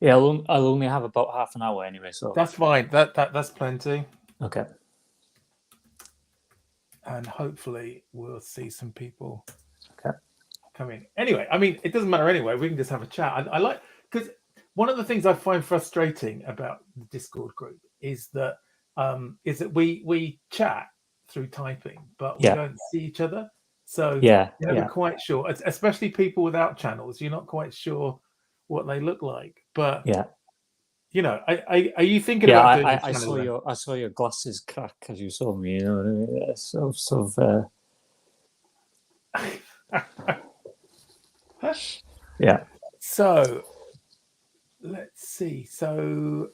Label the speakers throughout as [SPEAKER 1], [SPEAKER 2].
[SPEAKER 1] Yeah, I'll only have about half an hour anyway, so
[SPEAKER 2] That's fine. That's plenty.
[SPEAKER 1] okay.
[SPEAKER 2] And hopefully we'll see some people
[SPEAKER 1] Okay.
[SPEAKER 2] come in. Anyway, I mean, it doesn't matter anyway. We can just have a chat. I like, because one of the things I find frustrating about the Discord group is that we chat through typing, but we
[SPEAKER 1] Yeah.
[SPEAKER 2] don't see each other. So
[SPEAKER 1] Yeah.
[SPEAKER 2] you're never
[SPEAKER 1] Yeah.
[SPEAKER 2] quite sure, especially people without channels. You're not quite sure what they look like. But
[SPEAKER 1] Yeah.
[SPEAKER 2] you know, are you thinking
[SPEAKER 1] Yeah.
[SPEAKER 2] about doing a
[SPEAKER 1] I
[SPEAKER 2] channel then?
[SPEAKER 1] I saw your glasses crack as you saw me. You know what I mean? Yeah.
[SPEAKER 2] So let's see. So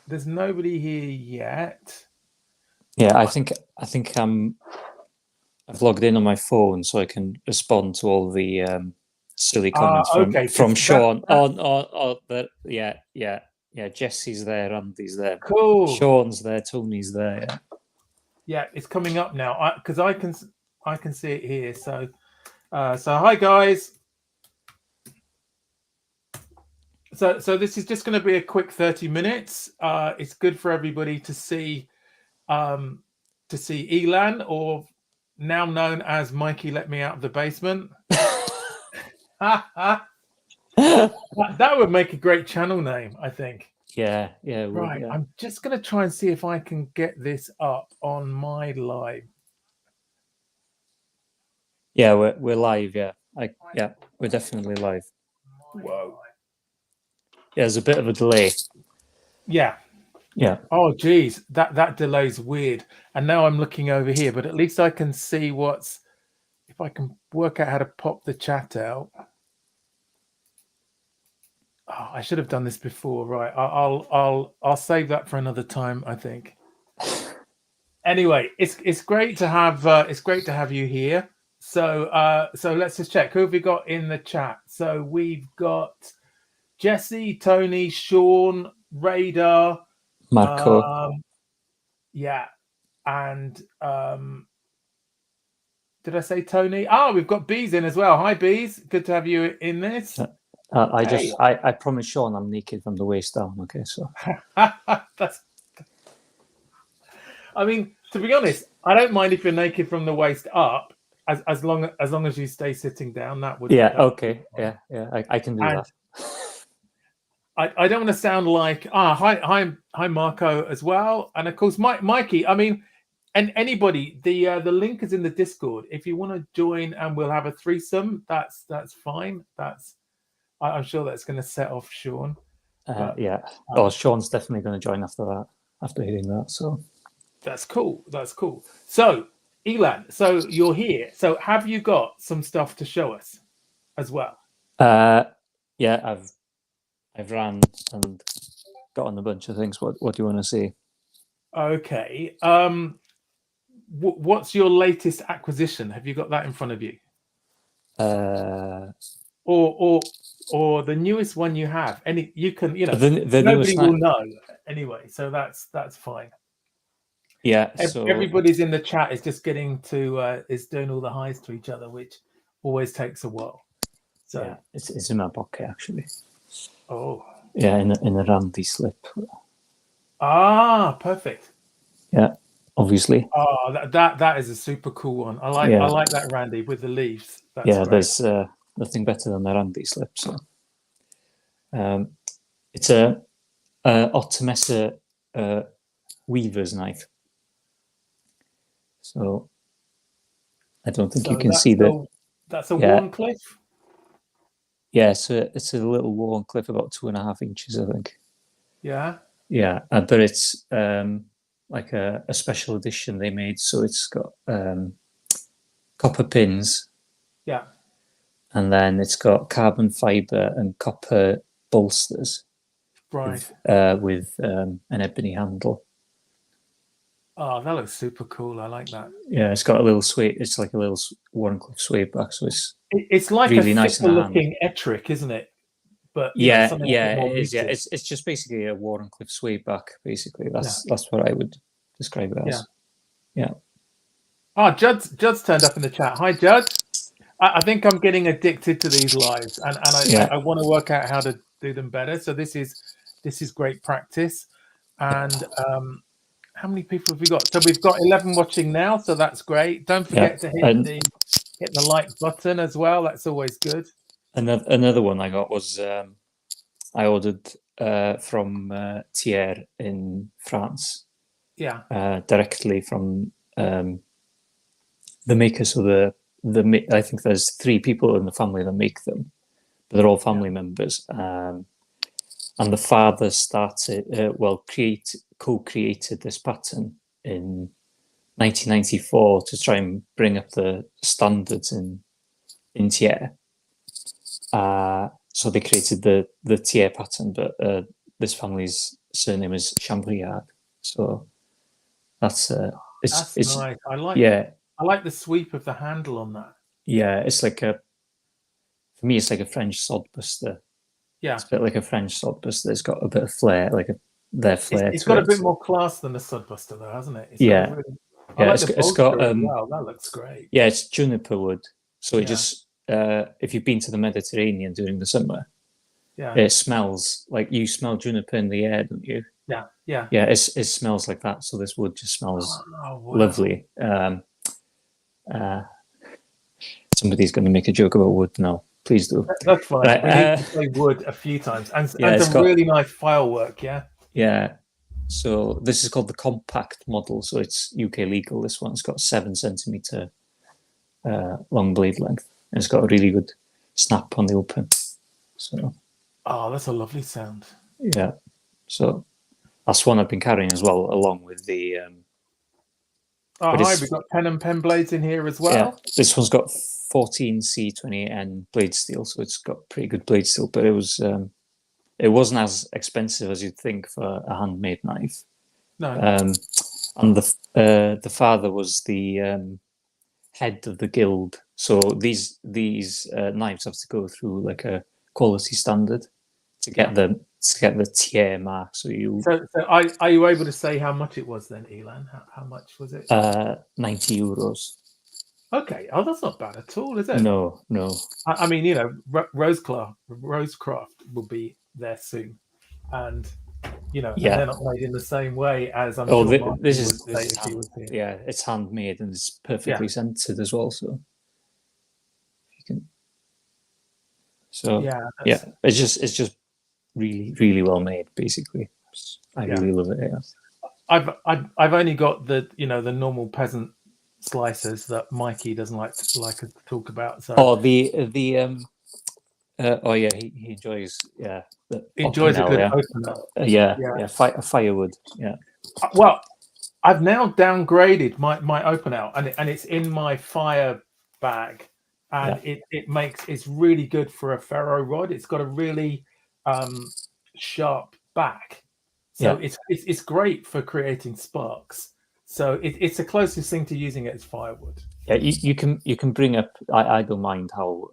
[SPEAKER 2] there's nobody here yet.
[SPEAKER 1] Yeah. I think I've logged in on my phone so I can respond to all the silly comments from Sean. Yeah. Jesse's there, Andy's there,
[SPEAKER 2] cool.
[SPEAKER 1] Sean's there, Tony's there.
[SPEAKER 2] Yeah, it's coming up now because I can see it here. So hi guys. So this is just going to be a quick 30 minutes. It's good for everybody to see Elan, or now known as Mikey Let Me Out of the Basement. That would make a great channel name, I think.
[SPEAKER 1] Yeah.
[SPEAKER 2] Right.
[SPEAKER 1] Yeah.
[SPEAKER 2] I'm just going to try and see if I can get this up on my live.
[SPEAKER 1] Yeah, we're live. Yeah, we're definitely live.
[SPEAKER 2] Whoa.
[SPEAKER 1] Yeah, there's a bit of a delay.
[SPEAKER 2] Yeah. Oh, geez, that delay's weird. And now I'm looking over here, but at least I can see if I can work out how to pop the chat out. Oh, I should have done this before, right? I'll save that for another time, I think. Anyway, it's great to have you here. So let's just check. Who have we got in the chat? So we've got Jesse, Tony, Sean, Radar,
[SPEAKER 1] Marco.
[SPEAKER 2] Yeah, and did I say Tony? Oh, we've got Bees in as well. Hi, Bees. Good to have you in this.
[SPEAKER 1] I promise Sean I'm naked from the waist down. Okay, so
[SPEAKER 2] I mean, to be honest, I don't mind if you're naked from the waist up, as long as you stay sitting down. That would
[SPEAKER 1] okay. Yeah, I can do that.
[SPEAKER 2] I don't want to sound like hi Marco as well, and of course Mikey. I mean, and anybody, the link is in the Discord. If you want to join and we'll have a threesome, that's fine. I'm sure that's going to set off Sean.
[SPEAKER 1] Sean's definitely going to join after hearing that. So
[SPEAKER 2] that's cool. So Elan, so you're here. So have you got some stuff to show us as well?
[SPEAKER 1] Yeah, I've ran and gotten a bunch of things. What do you want to see?
[SPEAKER 2] Okay. What's your latest acquisition? Have you got that in front of you? Or the newest one you have? You can, the nobody will know anyway, so that's fine.
[SPEAKER 1] Yeah.
[SPEAKER 2] So everybody's in the chat is just getting to is doing all the highs to each other, which always takes a while. So
[SPEAKER 1] yeah, it's in my pocket actually.
[SPEAKER 2] Oh.
[SPEAKER 1] Yeah, in a Randy slip.
[SPEAKER 2] Ah, perfect.
[SPEAKER 1] Yeah, obviously.
[SPEAKER 2] Oh, that is a super cool one. I like that Randy with the leaves. That's great.
[SPEAKER 1] There's nothing better than a Randy slip. So, it's a Optimessa weaver's knife. So, I don't think you can see that.
[SPEAKER 2] That's a Wharncliffe.
[SPEAKER 1] Yeah, so it's a little Wharncliffe, about 2.5 inches, I think.
[SPEAKER 2] Yeah.
[SPEAKER 1] Yeah, but it's like a special edition they made, so it's got copper pins.
[SPEAKER 2] Yeah.
[SPEAKER 1] And then it's got carbon fiber and copper bolsters.
[SPEAKER 2] Right.
[SPEAKER 1] With an ebony handle.
[SPEAKER 2] Oh, that looks super cool. I like that.
[SPEAKER 1] Yeah, it's got a little sway. It's like a little Wharncliffe sway back, so
[SPEAKER 2] it's like really a nice looking Ettrick, isn't it? But
[SPEAKER 1] it is. Yeah, it's just basically a Wharncliffe sway back. Basically, that's what I would describe it as. Yeah.
[SPEAKER 2] Oh, Judd's turned up in the chat. Hi, Judd. I think I'm getting addicted to these lives, and I want to work out how to do them better. So this is great practice. And how many people have we got? So we've got 11 watching now, so that's great. Don't forget to hit the like button as well. That's always good.
[SPEAKER 1] Another one I got was I ordered from Thiers in France.
[SPEAKER 2] Yeah.
[SPEAKER 1] Directly from the makers of I think there's 3 people in the family that make them, but they're all family members. And the father started, co-created this pattern in 1994 to try and bring up the standards in Thiers. So they created the Thiers pattern, but this family's surname is Chambriard. So that's
[SPEAKER 2] nice. I like the sweep of the handle on that.
[SPEAKER 1] Yeah, it's like for me, it's like a French sodbuster.
[SPEAKER 2] Yeah,
[SPEAKER 1] it's a bit like a French sodbuster. It's got a bit of flair, like their flair.
[SPEAKER 2] It's got a bit more class than a sodbuster, though, hasn't it?
[SPEAKER 1] Yeah,
[SPEAKER 2] it's got wow, that looks great.
[SPEAKER 1] Yeah, it's juniper wood. So it just if you've been to the Mediterranean during the summer, it smells like you smell juniper in the air, don't you?
[SPEAKER 2] Yeah.
[SPEAKER 1] It smells like that. So this wood just smells lovely. Somebody's going to make a joke about wood now. Please do.
[SPEAKER 2] That's fine. We need to say wood a few times, and some really nice file work. Yeah.
[SPEAKER 1] So this is called the compact model. So it's UK legal. This one's got 7 centimeter long blade length, and it's got a really good snap on the open. So.
[SPEAKER 2] Oh, that's a lovely sound.
[SPEAKER 1] Yeah. So that's one I've been carrying as well, along with the.
[SPEAKER 2] We've got pen and pen blades in here as well.
[SPEAKER 1] Yeah, this one's got 14C28N blade steel, so it's got pretty good blade steel. But it wasn't as expensive as you'd think for a handmade knife.
[SPEAKER 2] No.
[SPEAKER 1] And the father was the head of the guild, so these knives have to go through like a quality standard to get the Thiers mark. So
[SPEAKER 2] are you able to say how much it was then, Elan? How much was it?
[SPEAKER 1] €90.
[SPEAKER 2] Okay. Oh, that's not bad at all, is it?
[SPEAKER 1] No.
[SPEAKER 2] I mean, Rosecraft will be there soon, and and they're not made in the same way as I'm sure
[SPEAKER 1] this is yeah, it's handmade and it's perfectly scented as well. So you can. So it's just really, really well made. Basically, I really love it. Yeah.
[SPEAKER 2] I've only got the the normal peasant slicers that Mikey doesn't like us to talk about. So
[SPEAKER 1] he enjoys
[SPEAKER 2] enjoys a good opener.
[SPEAKER 1] Firewood. Yeah.
[SPEAKER 2] Well, I've now downgraded my open out, and it's in my fire bag, and it's really good for a ferro rod. It's got a really sharp back, so it's great for creating sparks. So it's the closest thing to using it as firewood.
[SPEAKER 1] Yeah, you can bring up. I don't mind how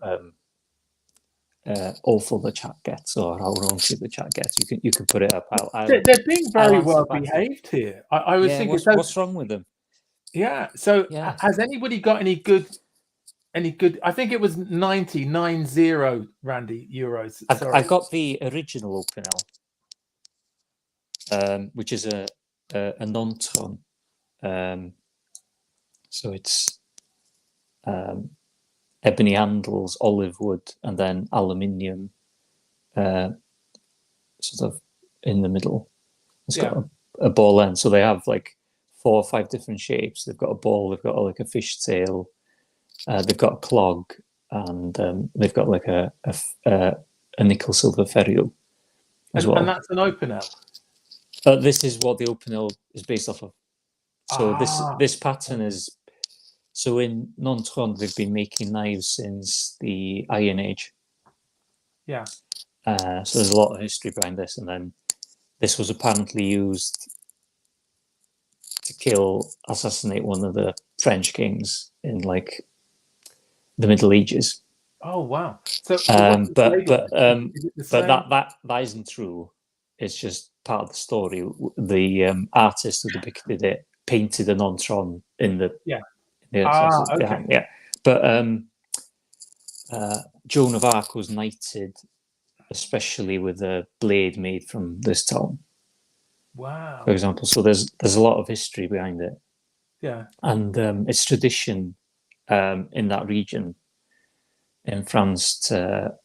[SPEAKER 1] awful the chat gets or how raunchy the chat gets. You can put it up.
[SPEAKER 2] They're being very well behaved here. I was thinking,
[SPEAKER 1] what's wrong with them?
[SPEAKER 2] Yeah. So has anybody got any good? I think it was 90, Randy, euros.
[SPEAKER 1] I've got the original Opinel, which is a non-ton. So it's ebony handles, olive wood, and then aluminium sort of in the middle. It's got a ball end. So they have like 4 or 5 different shapes. They've got a ball, they've got like a fish tail, they've got a clog, and they've got like a nickel silver ferrule as well.
[SPEAKER 2] And that's an Opinel.
[SPEAKER 1] This is what the Opinel is based off of. So this pattern is. So in non-Tron, they've been making knives since the Iron Age.
[SPEAKER 2] Yeah.
[SPEAKER 1] So there's a lot of history behind this, and then this was apparently used to assassinate one of the French kings in like the Middle Ages.
[SPEAKER 2] Oh wow! So,
[SPEAKER 1] but that isn't true. It's just part of the story. The artist who depicted it painted a non-Tron in the
[SPEAKER 2] okay.
[SPEAKER 1] But Joan of Arc was knighted especially with a blade made from this town.
[SPEAKER 2] Wow.
[SPEAKER 1] For example, so there's a lot of history behind it.
[SPEAKER 2] Yeah.
[SPEAKER 1] And it's tradition in that region in France to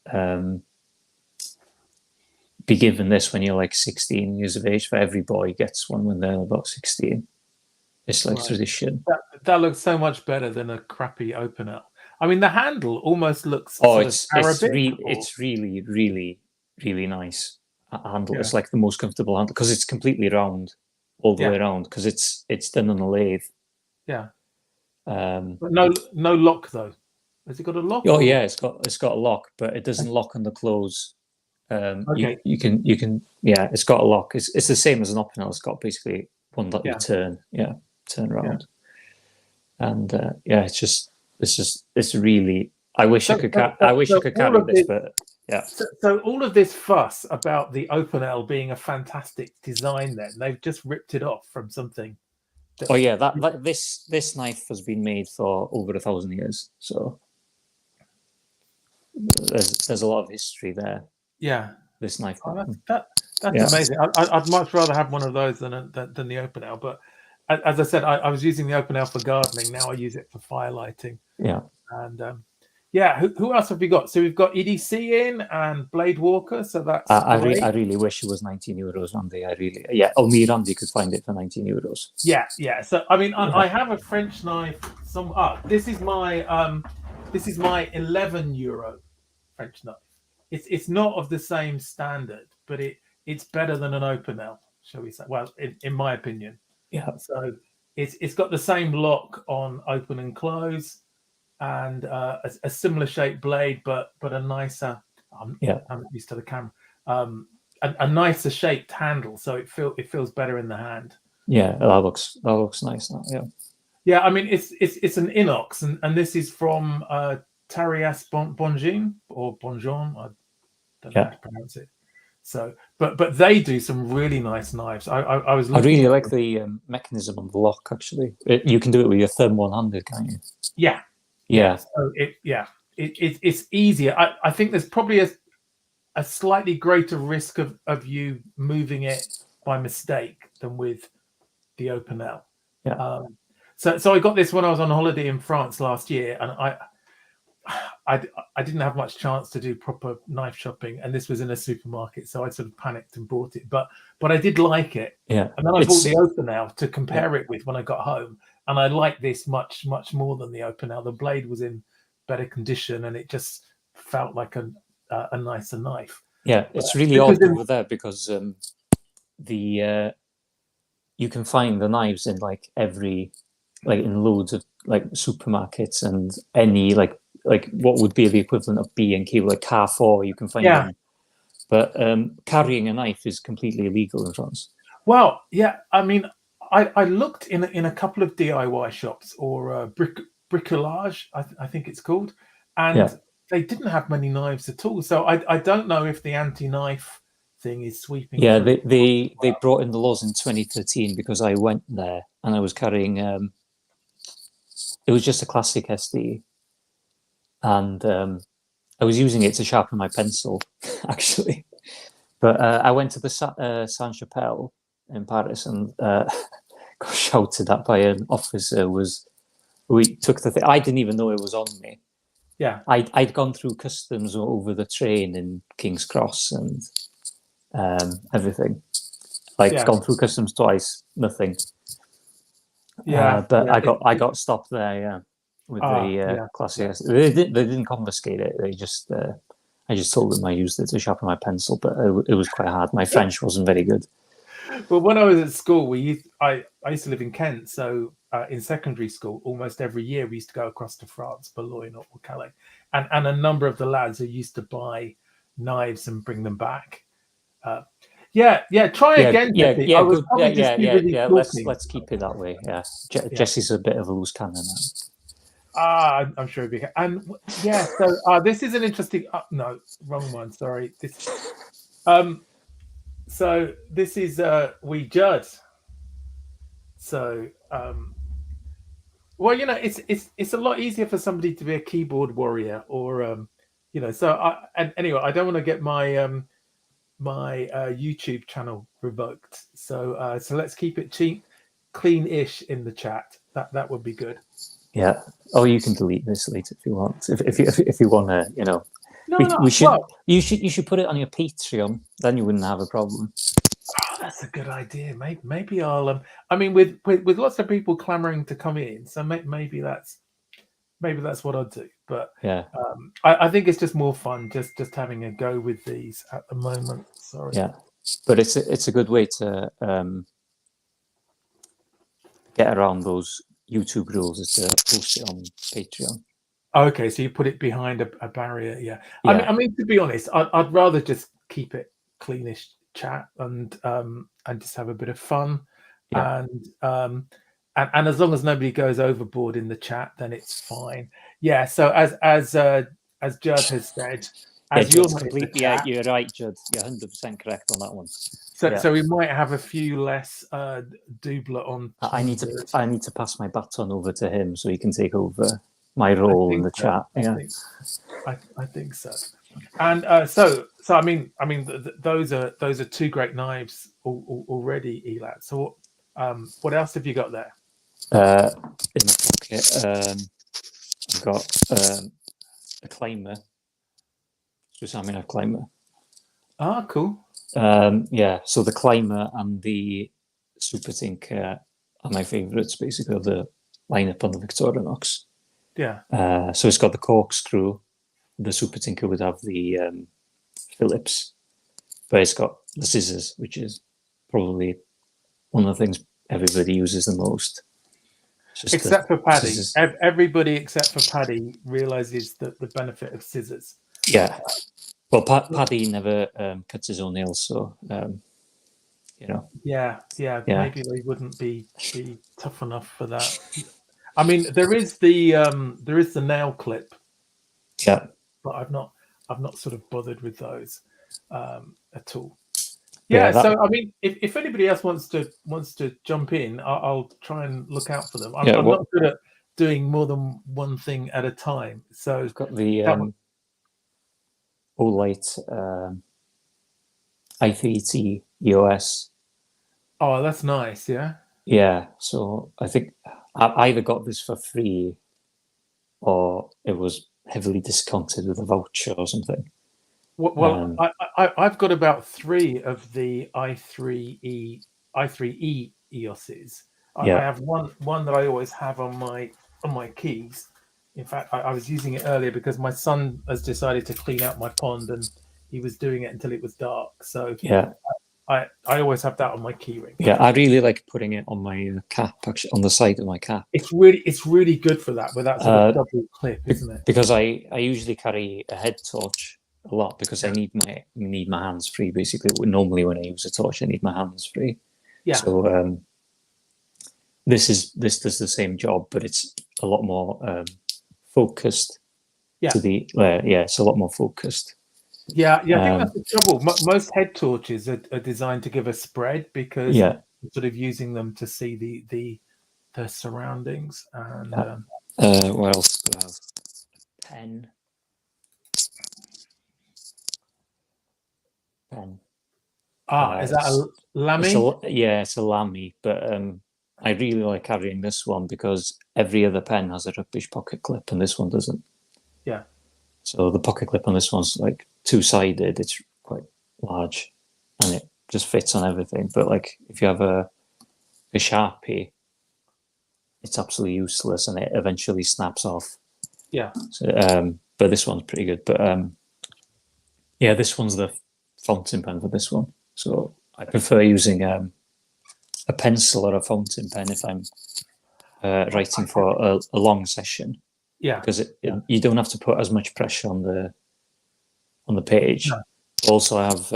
[SPEAKER 1] be given this when you're like 16 years of age. For every boy gets one when they're about 16. It's like tradition.
[SPEAKER 2] That looks so much better than a crappy open L. I mean, the handle almost looks
[SPEAKER 1] it's really really nice handle. Yeah. It's like the most comfortable handle because it's completely round all the way around because it's done on a lathe.
[SPEAKER 2] Yeah. But no lock though. Has it got a lock?
[SPEAKER 1] Oh yeah, it's got a lock, but it doesn't lock on the close. Okay. You can it's got a lock. It's the same as an open L. It's got basically one that you turn around. And it's really. I wish I could carry this, but yeah.
[SPEAKER 2] So all of this fuss about the open L being a fantastic design, then they've just ripped it off from something.
[SPEAKER 1] Oh yeah, this knife has been made for over 1,000 years, so there's a lot of history there.
[SPEAKER 2] Yeah,
[SPEAKER 1] this knife.
[SPEAKER 2] That's amazing. I'd much rather have one of those than the open L. But as I said, I was using the open L for gardening. Now I use it for firelighting.
[SPEAKER 1] Yeah.
[SPEAKER 2] And who else have we got? So we've got EDC in and Blade Walker. So that's
[SPEAKER 1] I really wish it was 19 euros, Randy. Me and Randy could find it for 19 euros.
[SPEAKER 2] Yeah. So I mean, I have a French knife. This is my 11 euro French knife. It's not of the same standard, but it's better than an open L, shall we say? Well, in my opinion.
[SPEAKER 1] Yeah.
[SPEAKER 2] So it's got the same lock on open and close, and a similar shaped blade, but a nicer. I'm used to the camera. A nicer shaped handle, so it feels better in the hand.
[SPEAKER 1] Yeah, that looks nice now. Yeah.
[SPEAKER 2] Yeah, I mean it's an inox, and this is from Tarias Bonjean or Bonjean. I don't know how to pronounce it. So, but they do some really nice knives. I
[SPEAKER 1] really like the mechanism on the lock. Actually, you can do it with your thumb one-handed, can't you?
[SPEAKER 2] Yeah. So it's easier. I think there's probably a slightly greater risk of you moving it by mistake than with the open L.
[SPEAKER 1] Yeah.
[SPEAKER 2] So I got this when I was on holiday in France last year, and I didn't have much chance to do proper knife shopping, and this was in a supermarket, so I sort of panicked and bought it. But I did like it.
[SPEAKER 1] Yeah.
[SPEAKER 2] And then I bought the open L to compare it with when I got home, and I liked this much more than the open L. The blade was in better condition, and it just felt like a nicer knife.
[SPEAKER 1] Yeah, it's really odd over there because you can find the knives in in loads of supermarkets and any like what would be the equivalent of B&Q, like Carrefour, you can find them. But carrying a knife is completely illegal in France.
[SPEAKER 2] Well, yeah, I mean, I looked in a couple of DIY shops or bricolage, I think it's called, and they didn't have many knives at all. So I don't know if the anti-knife thing is sweeping.
[SPEAKER 1] Yeah, they brought in the laws in 2013 because I went there and I was carrying it was just a classic SD, and I was using it to sharpen my pencil actually. But I went to the Saint-Chapelle in Paris and got shouted at by an officer. We took the thing. I didn't even know it was on me.
[SPEAKER 2] Yeah,
[SPEAKER 1] I'd gone through customs over the train in King's Cross and everything. Gone through customs twice, nothing. But I got stopped there. Yeah, with the classic. They didn't confiscate it. They just I just told them I used it to sharpen my pencil, but it was quite hard. My French wasn't very good.
[SPEAKER 2] Well, when I was at school, I used to live in Kent, so in secondary school, almost every year we used to go across to France, Boulogne or Calais, and a number of the lads who used to buy knives and bring them back. Try again. Jesse.
[SPEAKER 1] Yeah. Let's keep it that way. Yeah, Jesse's a bit of a loose cannon now.
[SPEAKER 2] I'm sure it'd be. And so this is an interesting. No, wrong one. Sorry. So this is We Judd. So well, it's a lot easier for somebody to be a keyboard warrior or So and anyway, I don't want to get my YouTube channel revoked. So let's keep it clean-ish in the chat. That would be good.
[SPEAKER 1] Yeah. Oh, you can delete this later if you want. If you want to,
[SPEAKER 2] No.
[SPEAKER 1] You should put it on your Patreon. Then you wouldn't have a problem.
[SPEAKER 2] Oh, that's a good idea. Maybe I'll. I mean, with lots of people clamoring to come in, so maybe that's what I'll do. But
[SPEAKER 1] yeah,
[SPEAKER 2] I think it's just more fun just having a go with these at the moment. Sorry.
[SPEAKER 1] Yeah, but it's a good way to get around those YouTube rules is to post it on Patreon.
[SPEAKER 2] Okay, so you put it behind a barrier, yeah. I mean, to be honest, I'd rather just keep it cleanish chat and just have a bit of fun, and as long as nobody goes overboard in the chat, then it's fine. Yeah. So as Judd has said, as
[SPEAKER 1] Judd's completely out. You're right, Judd. You're 100% correct on that one.
[SPEAKER 2] So we might have a few less doubler on.
[SPEAKER 1] I need to pass my baton over to him so he can take over my role in the chat.
[SPEAKER 2] I think so. And so I mean, those are two great knives already, Elan. So what else have you got there?
[SPEAKER 1] In my pocket, I've got a climber. Swiss Army knife climber.
[SPEAKER 2] Ah, cool.
[SPEAKER 1] So the climber and the super tinker are my favourites, basically, of the lineup on the Victorinox.
[SPEAKER 2] Yeah.
[SPEAKER 1] So it's got the corkscrew. The super tinker would have the Phillips, but it's got the scissors, which is probably one of the things everybody uses the most.
[SPEAKER 2] Except for Paddy. Everybody except for Paddy realizes the benefit of scissors.
[SPEAKER 1] Yeah. Well, Paddy never cuts his own nails, so
[SPEAKER 2] Yeah. Maybe they wouldn't be tough enough for that. I mean, there is the nail clip.
[SPEAKER 1] Yeah.
[SPEAKER 2] But I've not sort of bothered with those at all. Yeah. So I mean, if anybody else wants to jump in, I'll try and look out for them. I'm not good at doing more than one thing at a time. So
[SPEAKER 1] I've got the Olight i30 EOS.
[SPEAKER 2] Oh, that's nice. Yeah.
[SPEAKER 1] Yeah. So I think I either got this for free or it was heavily discounted with a voucher or something.
[SPEAKER 2] Well, I've got about 3 of the i3e EOSs. I have one that I always have on my keys. In fact, I was using it earlier because my son has decided to clean out my pond, and he was doing it until it was dark. So I always have that on my keyring.
[SPEAKER 1] Yeah, I really like putting it on my cap, actually, on the side of my cap.
[SPEAKER 2] It's really good for that, with that sort of double clip, isn't it?
[SPEAKER 1] Because I usually carry a head torch a lot because I need my hands free. Basically, normally when I use a torch, I need my hands free.
[SPEAKER 2] Yeah.
[SPEAKER 1] So this does the same job, but it's a lot more focused.
[SPEAKER 2] Yeah.
[SPEAKER 1] It's a lot more focused.
[SPEAKER 2] Yeah, I think that's the trouble. Most head torches are designed to give a spread because you're sort of using them to see the surroundings. And
[SPEAKER 1] what else do I have? Pen.
[SPEAKER 2] Is that a Lamy?
[SPEAKER 1] It's a Lamy, but I really like carrying this one because every other pen has a rubbish pocket clip and this one doesn't.
[SPEAKER 2] Yeah.
[SPEAKER 1] So the pocket clip on this one's like two-sided. It's quite large, and it just fits on everything. But like if you have a Sharpie, it's absolutely useless, and it eventually snaps off.
[SPEAKER 2] Yeah.
[SPEAKER 1] So, but this one's pretty good. But this one's the fountain pen for this one. So I prefer using a pencil or a fountain pen if I'm writing for a long session.
[SPEAKER 2] Yeah,
[SPEAKER 1] because you don't have to put as much pressure on the page.
[SPEAKER 2] No.
[SPEAKER 1] Also, I have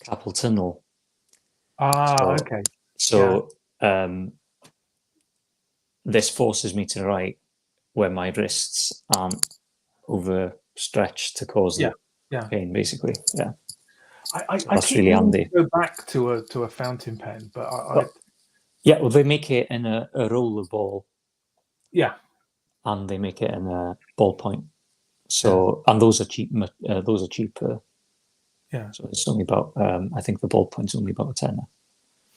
[SPEAKER 1] carpal tunnel.
[SPEAKER 2] Okay.
[SPEAKER 1] So this forces me to write where my wrists aren't overstretched to cause the pain, basically. Yeah.
[SPEAKER 2] That's really handy. Go back to a fountain pen, but
[SPEAKER 1] they make it in a roller ball.
[SPEAKER 2] Yeah.
[SPEAKER 1] And they make it in a ballpoint So and those are cheap. Those are cheaper.
[SPEAKER 2] Yeah.
[SPEAKER 1] So it's only about. I think the ballpoint's only about a tenner.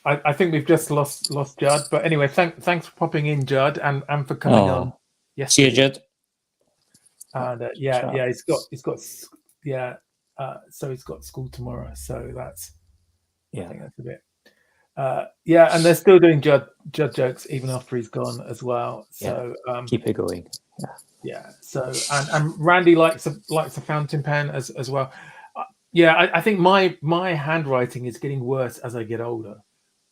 [SPEAKER 2] I think we've just lost Judd, but anyway, thanks for popping in, Judd, and for coming on yesterday.
[SPEAKER 1] See you, Judd.
[SPEAKER 2] And he's got so he's got school tomorrow, so that's I think that's a bit and they're still doing Judd jokes even after he's gone as well. So
[SPEAKER 1] keep it going.
[SPEAKER 2] So and Randy likes a fountain pen as well. I think my handwriting is getting worse as I get older,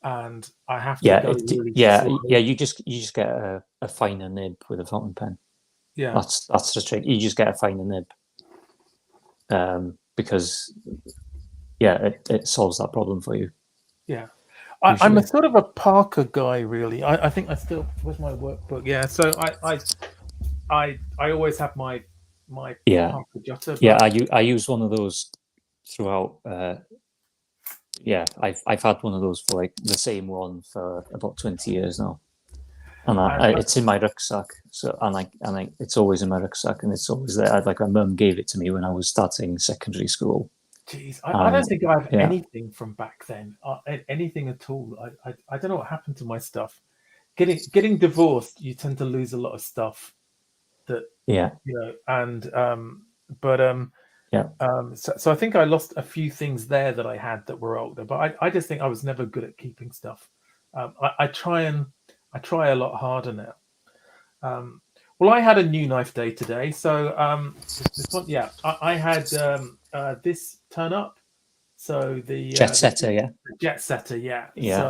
[SPEAKER 2] and I have to go really slowly.
[SPEAKER 1] You just get a finer nib with a fountain pen.
[SPEAKER 2] Yeah,
[SPEAKER 1] that's the trick. You just get a finer nib, because it solves that problem for you.
[SPEAKER 2] Yeah, I'm a sort of a Parker guy, really. I think I still with my workbook. Yeah, so I always have my Parker Jotter.
[SPEAKER 1] Yeah, I use one of those throughout. I've had one of those for like the same one for about 20 years now, and it's in my rucksack. So and it's always in my rucksack, and it's always there. Like my mum gave it to me when I was starting secondary school.
[SPEAKER 2] Jeez, I don't think I have anything from back then. Anything at all. I don't know what happened to my stuff. Getting divorced, you tend to lose a lot of stuff. That so I think I lost a few things there that I had that were older, but I just think I was never good at keeping stuff. I try a lot harder now. Well, I had a new knife day today, so this one, I had this turn up. So the
[SPEAKER 1] Jet Setter,
[SPEAKER 2] the Jet Setter, So,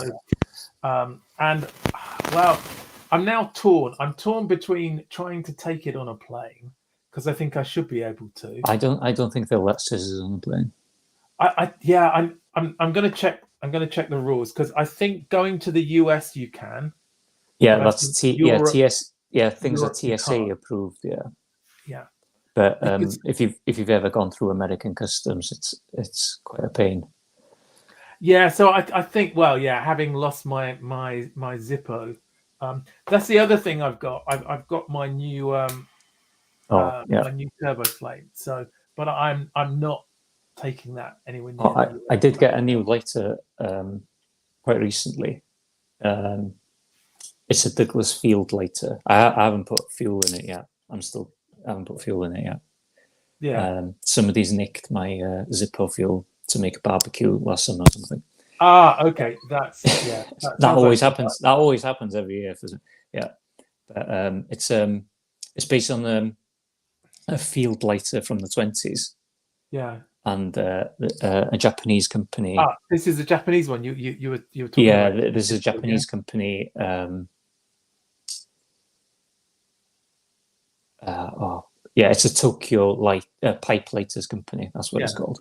[SPEAKER 2] and well, I'm now torn. I'm torn between trying to take it on a plane because I think I should be able to.
[SPEAKER 1] I don't think they'll let scissors on the plane.
[SPEAKER 2] I'm going to check. I'm going to check the rules because I think going to the US you can.
[SPEAKER 1] Yeah, that's TS. Yeah, things are TSA approved.
[SPEAKER 2] Yeah.
[SPEAKER 1] But if you've ever gone through American customs, it's quite a pain.
[SPEAKER 2] Yeah, so I think having lost my Zippo, that's the other thing I've got. I've got my new my new turbo flame. So, but I'm not taking that anywhere near.
[SPEAKER 1] I did get a new lighter quite recently. It's a Douglas Field lighter. I haven't put fuel in it yet. I haven't put fuel in it yet.
[SPEAKER 2] Yeah.
[SPEAKER 1] Somebody's nicked my Zippo fuel to make a barbecue last summer or something.
[SPEAKER 2] Okay. That's
[SPEAKER 1] that always happens. That always happens every year. But it's based on a field lighter from the 20s.
[SPEAKER 2] Yeah.
[SPEAKER 1] And a Japanese company.
[SPEAKER 2] This is a Japanese one. You were talking about.
[SPEAKER 1] Yeah, this is a Japanese company. It's a Tokyo pipe lighters company. That's what it's called.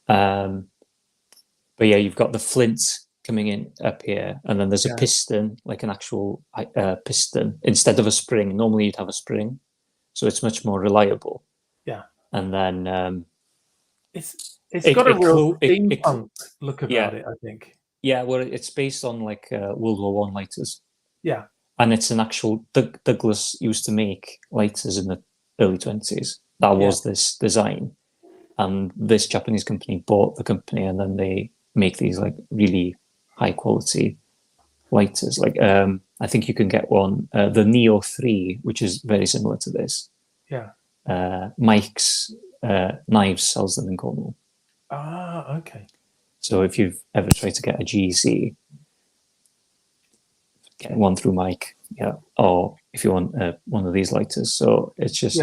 [SPEAKER 1] But you've got the flint coming in up here, and then there's a piston, like an actual piston instead of a spring. Normally you'd have a spring, so it's much more reliable.
[SPEAKER 2] Yeah,
[SPEAKER 1] and then
[SPEAKER 2] it's got a real steampunk look about it, I think.
[SPEAKER 1] Yeah, well, it's based on like World War I lighters.
[SPEAKER 2] Yeah.
[SPEAKER 1] And it's an actual Douglas used to make lighters in the early 20s. That was this design, and this Japanese company bought the company, and then they make these like really high quality lighters. Like I think you can get one, the Neo 3, which is very similar to this.
[SPEAKER 2] Yeah.
[SPEAKER 1] Mike's Knives sells them in Cornwall.
[SPEAKER 2] Okay.
[SPEAKER 1] So if you've ever tried to get a GEC, get one through Mike, or if you want one of these lighters. So it's just,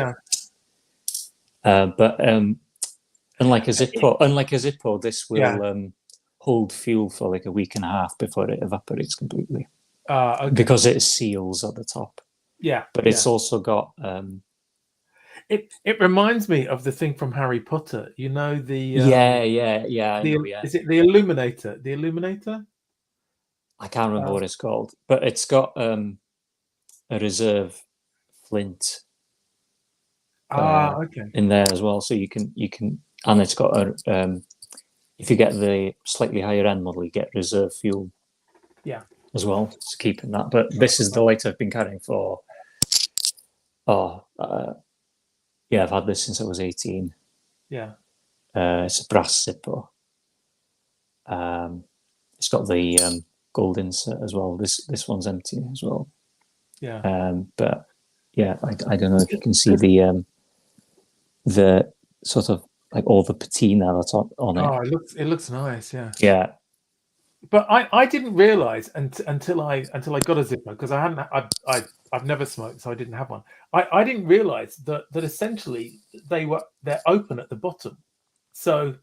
[SPEAKER 1] but unlike a Zippo, this will hold fuel for like a week and a half before it evaporates completely.
[SPEAKER 2] Okay.
[SPEAKER 1] Because it seals at the top.
[SPEAKER 2] Yeah,
[SPEAKER 1] but it's also got.
[SPEAKER 2] It reminds me of the thing from Harry Potter. You know the.
[SPEAKER 1] I know.
[SPEAKER 2] Is it the Illuminator? The Illuminator.
[SPEAKER 1] I can't remember what it's called, but it's got a reserve flint. In there as well, so you can, and it's got a. If you get the slightly higher end model, you get reserve fuel.
[SPEAKER 2] Yeah.
[SPEAKER 1] As well, to keep in that. But this is the light I've been carrying for. Yeah, I've had this since I was 18.
[SPEAKER 2] Yeah.
[SPEAKER 1] It's a brass zipper. It's got the gold insert as well. This one's empty as well.
[SPEAKER 2] Yeah.
[SPEAKER 1] But yeah, I don't know if you can see the sort of like all the patina that's on it.
[SPEAKER 2] Oh, it looks nice. Yeah.
[SPEAKER 1] Yeah.
[SPEAKER 2] But I didn't realize until I got a zipper, because I've never smoked, so I didn't have one. I didn't realize that essentially they're open at the bottom, so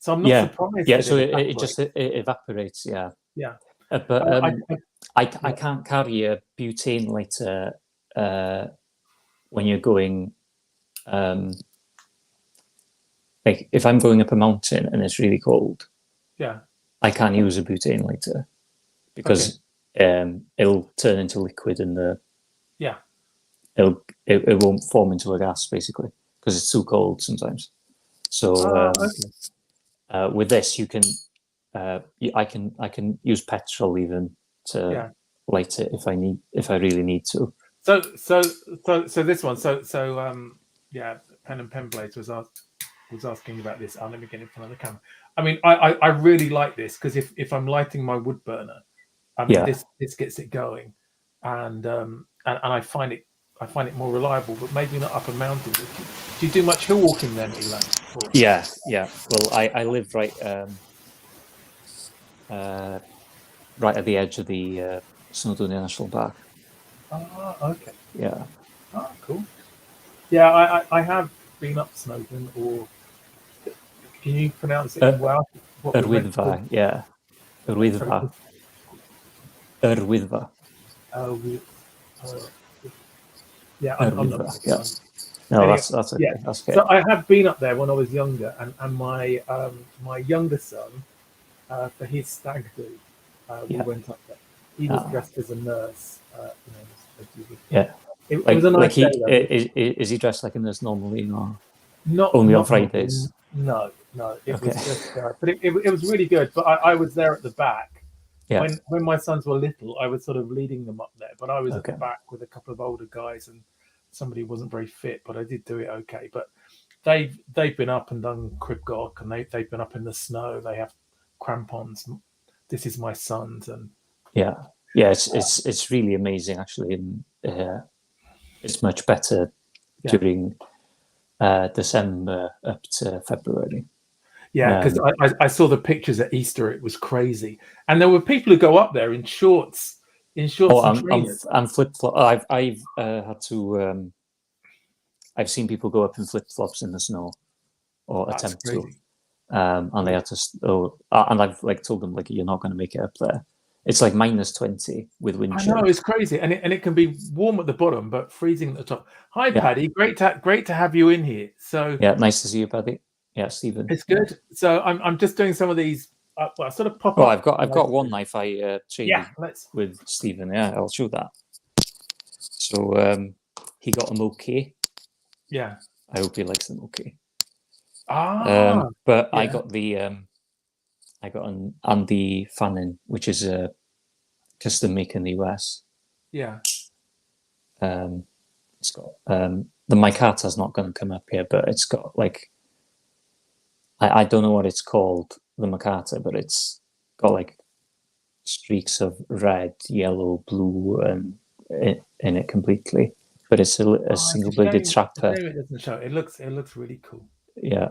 [SPEAKER 2] I'm not surprised.
[SPEAKER 1] Yeah, so it just evaporates. Yeah.
[SPEAKER 2] Yeah.
[SPEAKER 1] But I can't carry a butane lighter when you're going. Like if I'm going up a mountain and it's really cold.
[SPEAKER 2] Yeah.
[SPEAKER 1] I can't use a butane lighter because it'll turn into liquid and it won't form into a gas basically because it's too cold sometimes. So with this, you can I can use petrol even to light it if I really need to.
[SPEAKER 2] So this one. Pen and pen blades was asking about this. Let me get in front of the camera. I mean, I really like this because if I'm lighting my wood burner, this gets it going, and I find it more reliable, but maybe not up a mountain. Do you do much hill walking then, Elan?
[SPEAKER 1] Yeah. Well, I live right at the edge of the Snowdonia National Park.
[SPEAKER 2] Oh, okay.
[SPEAKER 1] Yeah.
[SPEAKER 2] Oh, cool. Yeah, I have been up Snowdon, or can you pronounce it in Welsh?
[SPEAKER 1] Urwyddfa, yeah. Urwyddfa. Urwyddfa.
[SPEAKER 2] Yeah, I'm not.
[SPEAKER 1] Yeah. No, anyway, that's okay.
[SPEAKER 2] Yeah.
[SPEAKER 1] That's okay.
[SPEAKER 2] So I have been up there when I was younger, and my my younger son, for his stag do, we went up there. He was dressed as a nurse.
[SPEAKER 1] Yeah.
[SPEAKER 2] It was a nice day.
[SPEAKER 1] Is he dressed like a nurse normally, or
[SPEAKER 2] not
[SPEAKER 1] only
[SPEAKER 2] not
[SPEAKER 1] on Fridays?
[SPEAKER 2] No. It was just, but it was really good. But I was there at the back.
[SPEAKER 1] Yeah.
[SPEAKER 2] When my sons were little, I was sort of leading them up there, but I was at the back with a couple of older guys and somebody who wasn't very fit, but I did do it okay. But they've been up and done Cribgoch, and they've been up in the snow. They have crampons. This is my son's, and
[SPEAKER 1] it's really amazing actually, and it's much better during December up to February.
[SPEAKER 2] Yeah, because I saw the pictures at Easter. It was crazy, and there were people who go up there in shorts. And
[SPEAKER 1] flip flop. I've had to. I've seen people go up in flip flops in the snow, or attempt to, and they had to. And I've told them you're not going to make it up there. It's like -20 with wind chill.
[SPEAKER 2] I know, it's crazy, and it can be warm at the bottom but freezing at the top. Hi, Paddy. Great to have you in here. So
[SPEAKER 1] nice to see you, Paddy. Yeah, Stephen.
[SPEAKER 2] It's good. So I'm just doing some of these. Sort of pop.
[SPEAKER 1] Oh, I've got one knife I traded with Stephen. Yeah, I'll show that. So he got a Moki.
[SPEAKER 2] Yeah.
[SPEAKER 1] I hope he likes the Moki. But I got an Andy Fannin, which is a custom make in the US.
[SPEAKER 2] Yeah.
[SPEAKER 1] It's got the Micarta's not going to come up here, but it's got I don't know what it's called, the Micarta, but it's got streaks of red, yellow, blue, and in it completely. But it's a single-bladed trapper.
[SPEAKER 2] It doesn't show. It looks really cool.
[SPEAKER 1] Yeah.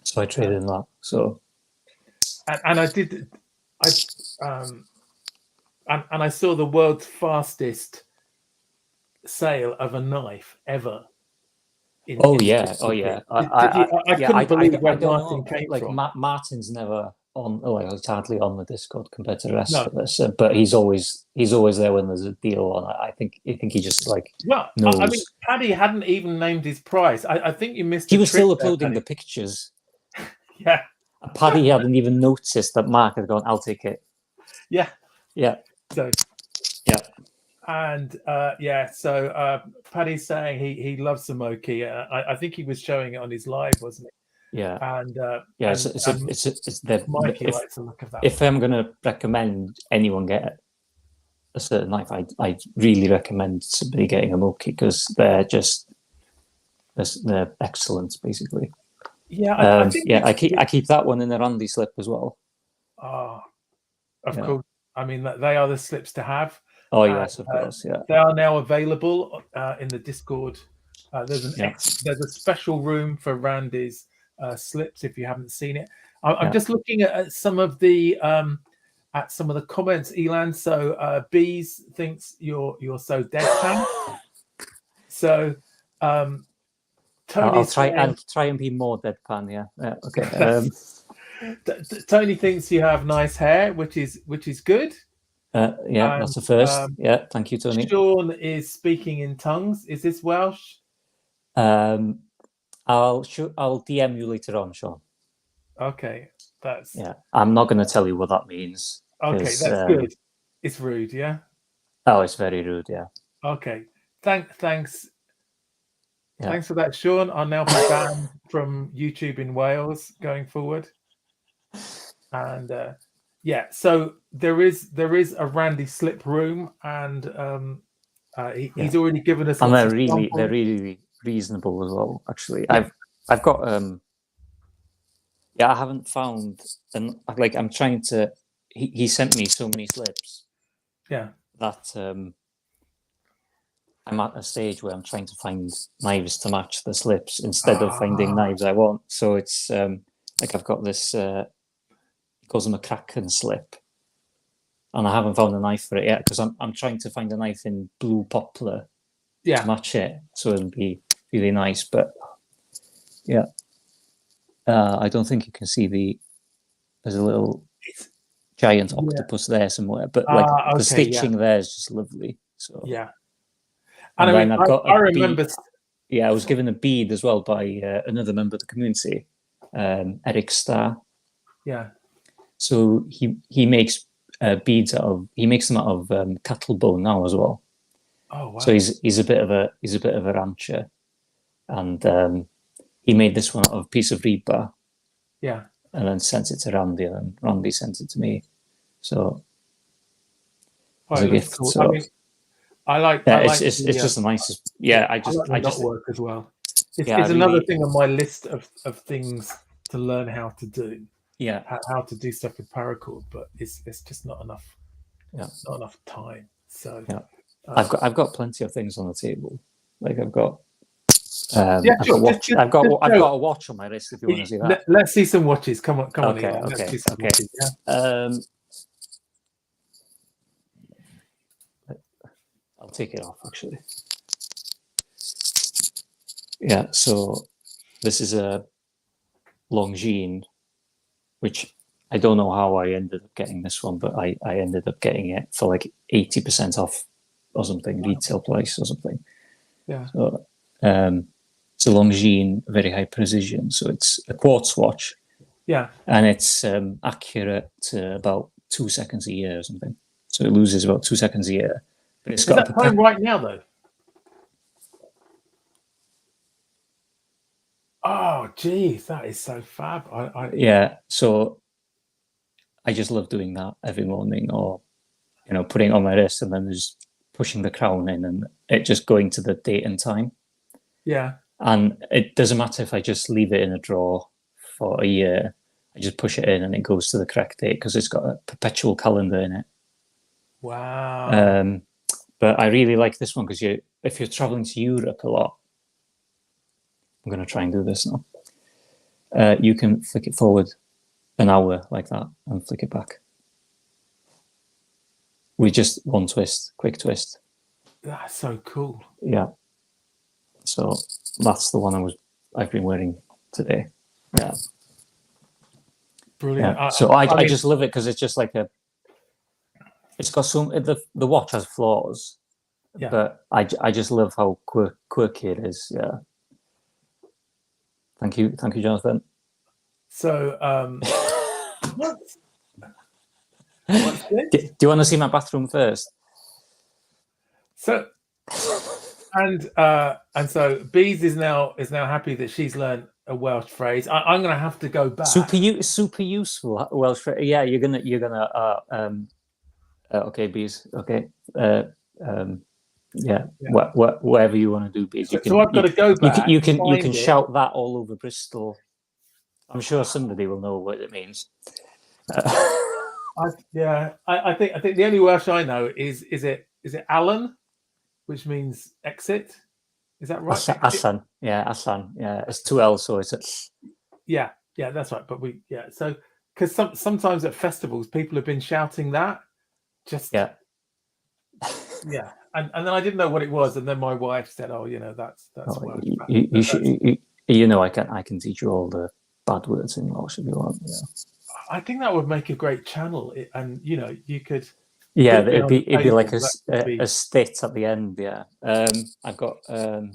[SPEAKER 1] So I traded in that. So.
[SPEAKER 2] And I saw the world's fastest sale of a knife ever. I couldn't believe where Martin came from.
[SPEAKER 1] Martin's never on. He's hardly on the Discord compared to the rest of us. But he's always there when there's a deal on. I think he just knows.
[SPEAKER 2] I mean, Paddy hadn't even named his price. I think you missed.
[SPEAKER 1] He was still uploading the pictures.
[SPEAKER 2] Yeah.
[SPEAKER 1] Paddy hadn't even noticed that Mark had gone, I'll take it.
[SPEAKER 2] Yeah.
[SPEAKER 1] Yeah.
[SPEAKER 2] So.
[SPEAKER 1] Yeah.
[SPEAKER 2] And so Paddy's saying he loves the Moki. I think he was showing it on his live, wasn't he?
[SPEAKER 1] Yeah.
[SPEAKER 2] And
[SPEAKER 1] it's the
[SPEAKER 2] Mikey likes the look of that.
[SPEAKER 1] If I'm going to recommend anyone get a certain knife, I really recommend somebody getting a Moki because they're just they're excellent, basically.
[SPEAKER 2] Yeah, I think
[SPEAKER 1] I keep that one in the Randy slip as well.
[SPEAKER 2] Of course. I mean, they are the slips to have.
[SPEAKER 1] Oh yes, of course. Yeah,
[SPEAKER 2] they are now available in the Discord. There's a special room for Randy's slips if you haven't seen it. I'm just looking at some of the comments, Elan. So Bees thinks you're so deadpan. So
[SPEAKER 1] I'll try and be more deadpan. Yeah. Okay.
[SPEAKER 2] Tony thinks you have nice hair, which is good.
[SPEAKER 1] That's the first. Thank you, Tony.
[SPEAKER 2] Sean is speaking in tongues. Is this Welsh?
[SPEAKER 1] I'll DM you later on, Sean.
[SPEAKER 2] Okay,
[SPEAKER 1] I'm not going to tell you what that means.
[SPEAKER 2] Okay, that's good. It's rude, yeah.
[SPEAKER 1] Oh, it's very rude, yeah.
[SPEAKER 2] Okay, thanks. Yeah. Thanks for that, Sean. I'll now be banned from YouTube in Wales going forward. And so there is a Randy slip room, and he's already given us.
[SPEAKER 1] And they're really reasonable as well. Actually, I've got I haven't found, and like I'm trying to. He sent me so many slips.
[SPEAKER 2] Yeah.
[SPEAKER 1] That I'm at a stage where I'm trying to find knives to match the slips instead of finding knives I want. So it's like I've got this. It calls them a Kraken slip, and I haven't found a knife for it yet because I'm trying to find a knife in blue poplar to match it, so it'll be really nice. But I don't think you can see there's a little giant octopus there somewhere, but like the stitching there is just lovely. So
[SPEAKER 2] and then I've got I remember.
[SPEAKER 1] I was given a bead as well by another member of the community, Eric Starr.
[SPEAKER 2] Yeah.
[SPEAKER 1] So he makes beads he makes them out of cattle bone now as well.
[SPEAKER 2] Oh wow!
[SPEAKER 1] So he's a bit of a rancher, and he made this one out of a piece of rebar.
[SPEAKER 2] Yeah.
[SPEAKER 1] And then sent it to Randy, and Randy sent it to me. So as a gift.
[SPEAKER 2] Cool.
[SPEAKER 1] So
[SPEAKER 2] I mean, I like.
[SPEAKER 1] It's just the nicest. Yeah, I just
[SPEAKER 2] work as well. It's another thing on my list of things to learn how to do.
[SPEAKER 1] Yeah,
[SPEAKER 2] how to do stuff with paracord, but it's just not enough.
[SPEAKER 1] Yeah,
[SPEAKER 2] not enough time. So
[SPEAKER 1] I've got plenty of things on the table. Like I've got. I've got a watch on my wrist if you want to see that.
[SPEAKER 2] Let's see some watches. Come on.
[SPEAKER 1] Okay.
[SPEAKER 2] Elon.
[SPEAKER 1] Okay.
[SPEAKER 2] Let's see some watches,
[SPEAKER 1] I'll take it off actually. Yeah. So this is a Longines, which I don't know how I ended up getting this one, but I ended up getting it for like 80% off or something, retail price or something.
[SPEAKER 2] Yeah.
[SPEAKER 1] So, it's a Longines, very high precision. So it's a quartz watch.
[SPEAKER 2] Yeah.
[SPEAKER 1] And it's accurate to about 2 seconds a year or something. So it loses about 2 seconds a year. But it's got
[SPEAKER 2] time right now though. Oh, geez, that is so fab.
[SPEAKER 1] Yeah. So I just love doing that every morning, or putting it on my wrist and then just pushing the crown in and it just going to the date and time.
[SPEAKER 2] Yeah.
[SPEAKER 1] And it doesn't matter if I just leave it in a drawer for a year. I just push it in and it goes to the correct date because it's got a perpetual calendar in it.
[SPEAKER 2] Wow.
[SPEAKER 1] But I really like this one because if you're traveling to Europe a lot, I'm going to try and do this now. You can flick it forward an hour like that and flick it back with just one twist, quick twist.
[SPEAKER 2] That's so cool.
[SPEAKER 1] Yeah. So that's the one I've been wearing today. Yeah.
[SPEAKER 2] Brilliant.
[SPEAKER 1] Yeah. So I just love it because it's just like it's got the watch has flaws, but I just love how quirky it is. Yeah. Thank you, Jonathan.
[SPEAKER 2] So what's
[SPEAKER 1] this? Do you want to see my bathroom first?
[SPEAKER 2] So and so Bees is now happy that she's learned a Welsh phrase. I'm going to have to go back.
[SPEAKER 1] Super useful Welsh phrase. Yeah, you're gonna. Okay, Bees. Okay. Yeah, whatever you want to do, because
[SPEAKER 2] so I've got to go back.
[SPEAKER 1] You can shout that all over Bristol. I'm sure somebody will know what it means.
[SPEAKER 2] I think the only Welsh I know is it Alan, which means exit. Is that right?
[SPEAKER 1] Allan, yeah, Allan, yeah. It's 2 L, so it's
[SPEAKER 2] yeah, that's right. But so because sometimes at festivals people have been shouting that, just
[SPEAKER 1] yeah.
[SPEAKER 2] And then I didn't know what it was, and then my wife said, "Oh, that's Welsh."
[SPEAKER 1] I can teach you all the bad words in Welsh if you want. Yeah.
[SPEAKER 2] I think that would make a great channel, and you could.
[SPEAKER 1] Yeah, it'd be like a stit at the end. Yeah, I've got 2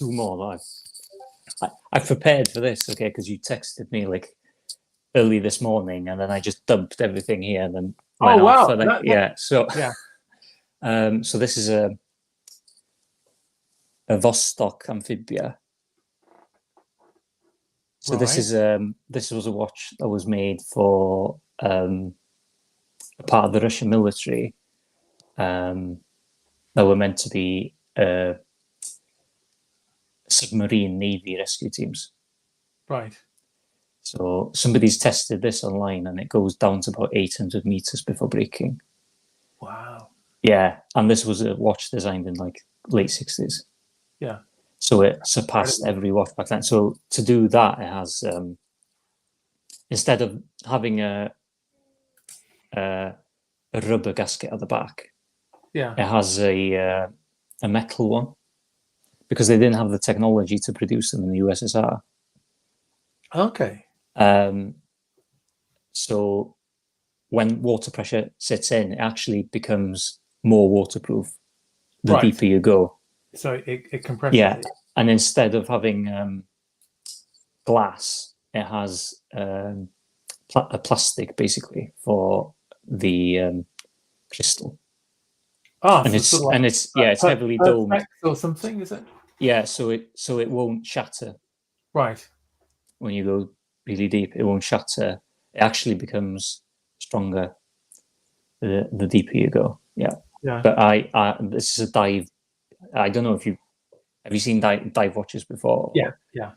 [SPEAKER 1] more. I've prepared for this, okay, because you texted me like early this morning, and then I just dumped everything here, and then went off. So so this is a Vostok amphibia. So this was a watch that was made for a part of the Russian military that were meant to be submarine navy rescue teams.
[SPEAKER 2] Right.
[SPEAKER 1] So somebody's tested this online, and it goes down to about 800 meters before breaking.
[SPEAKER 2] Wow.
[SPEAKER 1] Yeah, and this was a watch designed in like late 60s.
[SPEAKER 2] Yeah.
[SPEAKER 1] So it surpassed every watch back then. So to do that, it has instead of having a rubber gasket at the back, it has a metal one, because they didn't have the technology to produce them in the USSR.
[SPEAKER 2] Okay.
[SPEAKER 1] So when water pressure sits in, it actually becomes more waterproof the deeper you go.
[SPEAKER 2] So it compresses.
[SPEAKER 1] Yeah, and instead of having glass, it has a plastic basically for the crystal. And it's heavily domed
[SPEAKER 2] or something, is it?
[SPEAKER 1] Yeah, so it won't shatter.
[SPEAKER 2] Right.
[SPEAKER 1] When you go really deep, it won't shatter. It actually becomes stronger the deeper you go. Yeah.
[SPEAKER 2] Yeah.
[SPEAKER 1] But this is a dive. I don't know if have you seen dive watches before?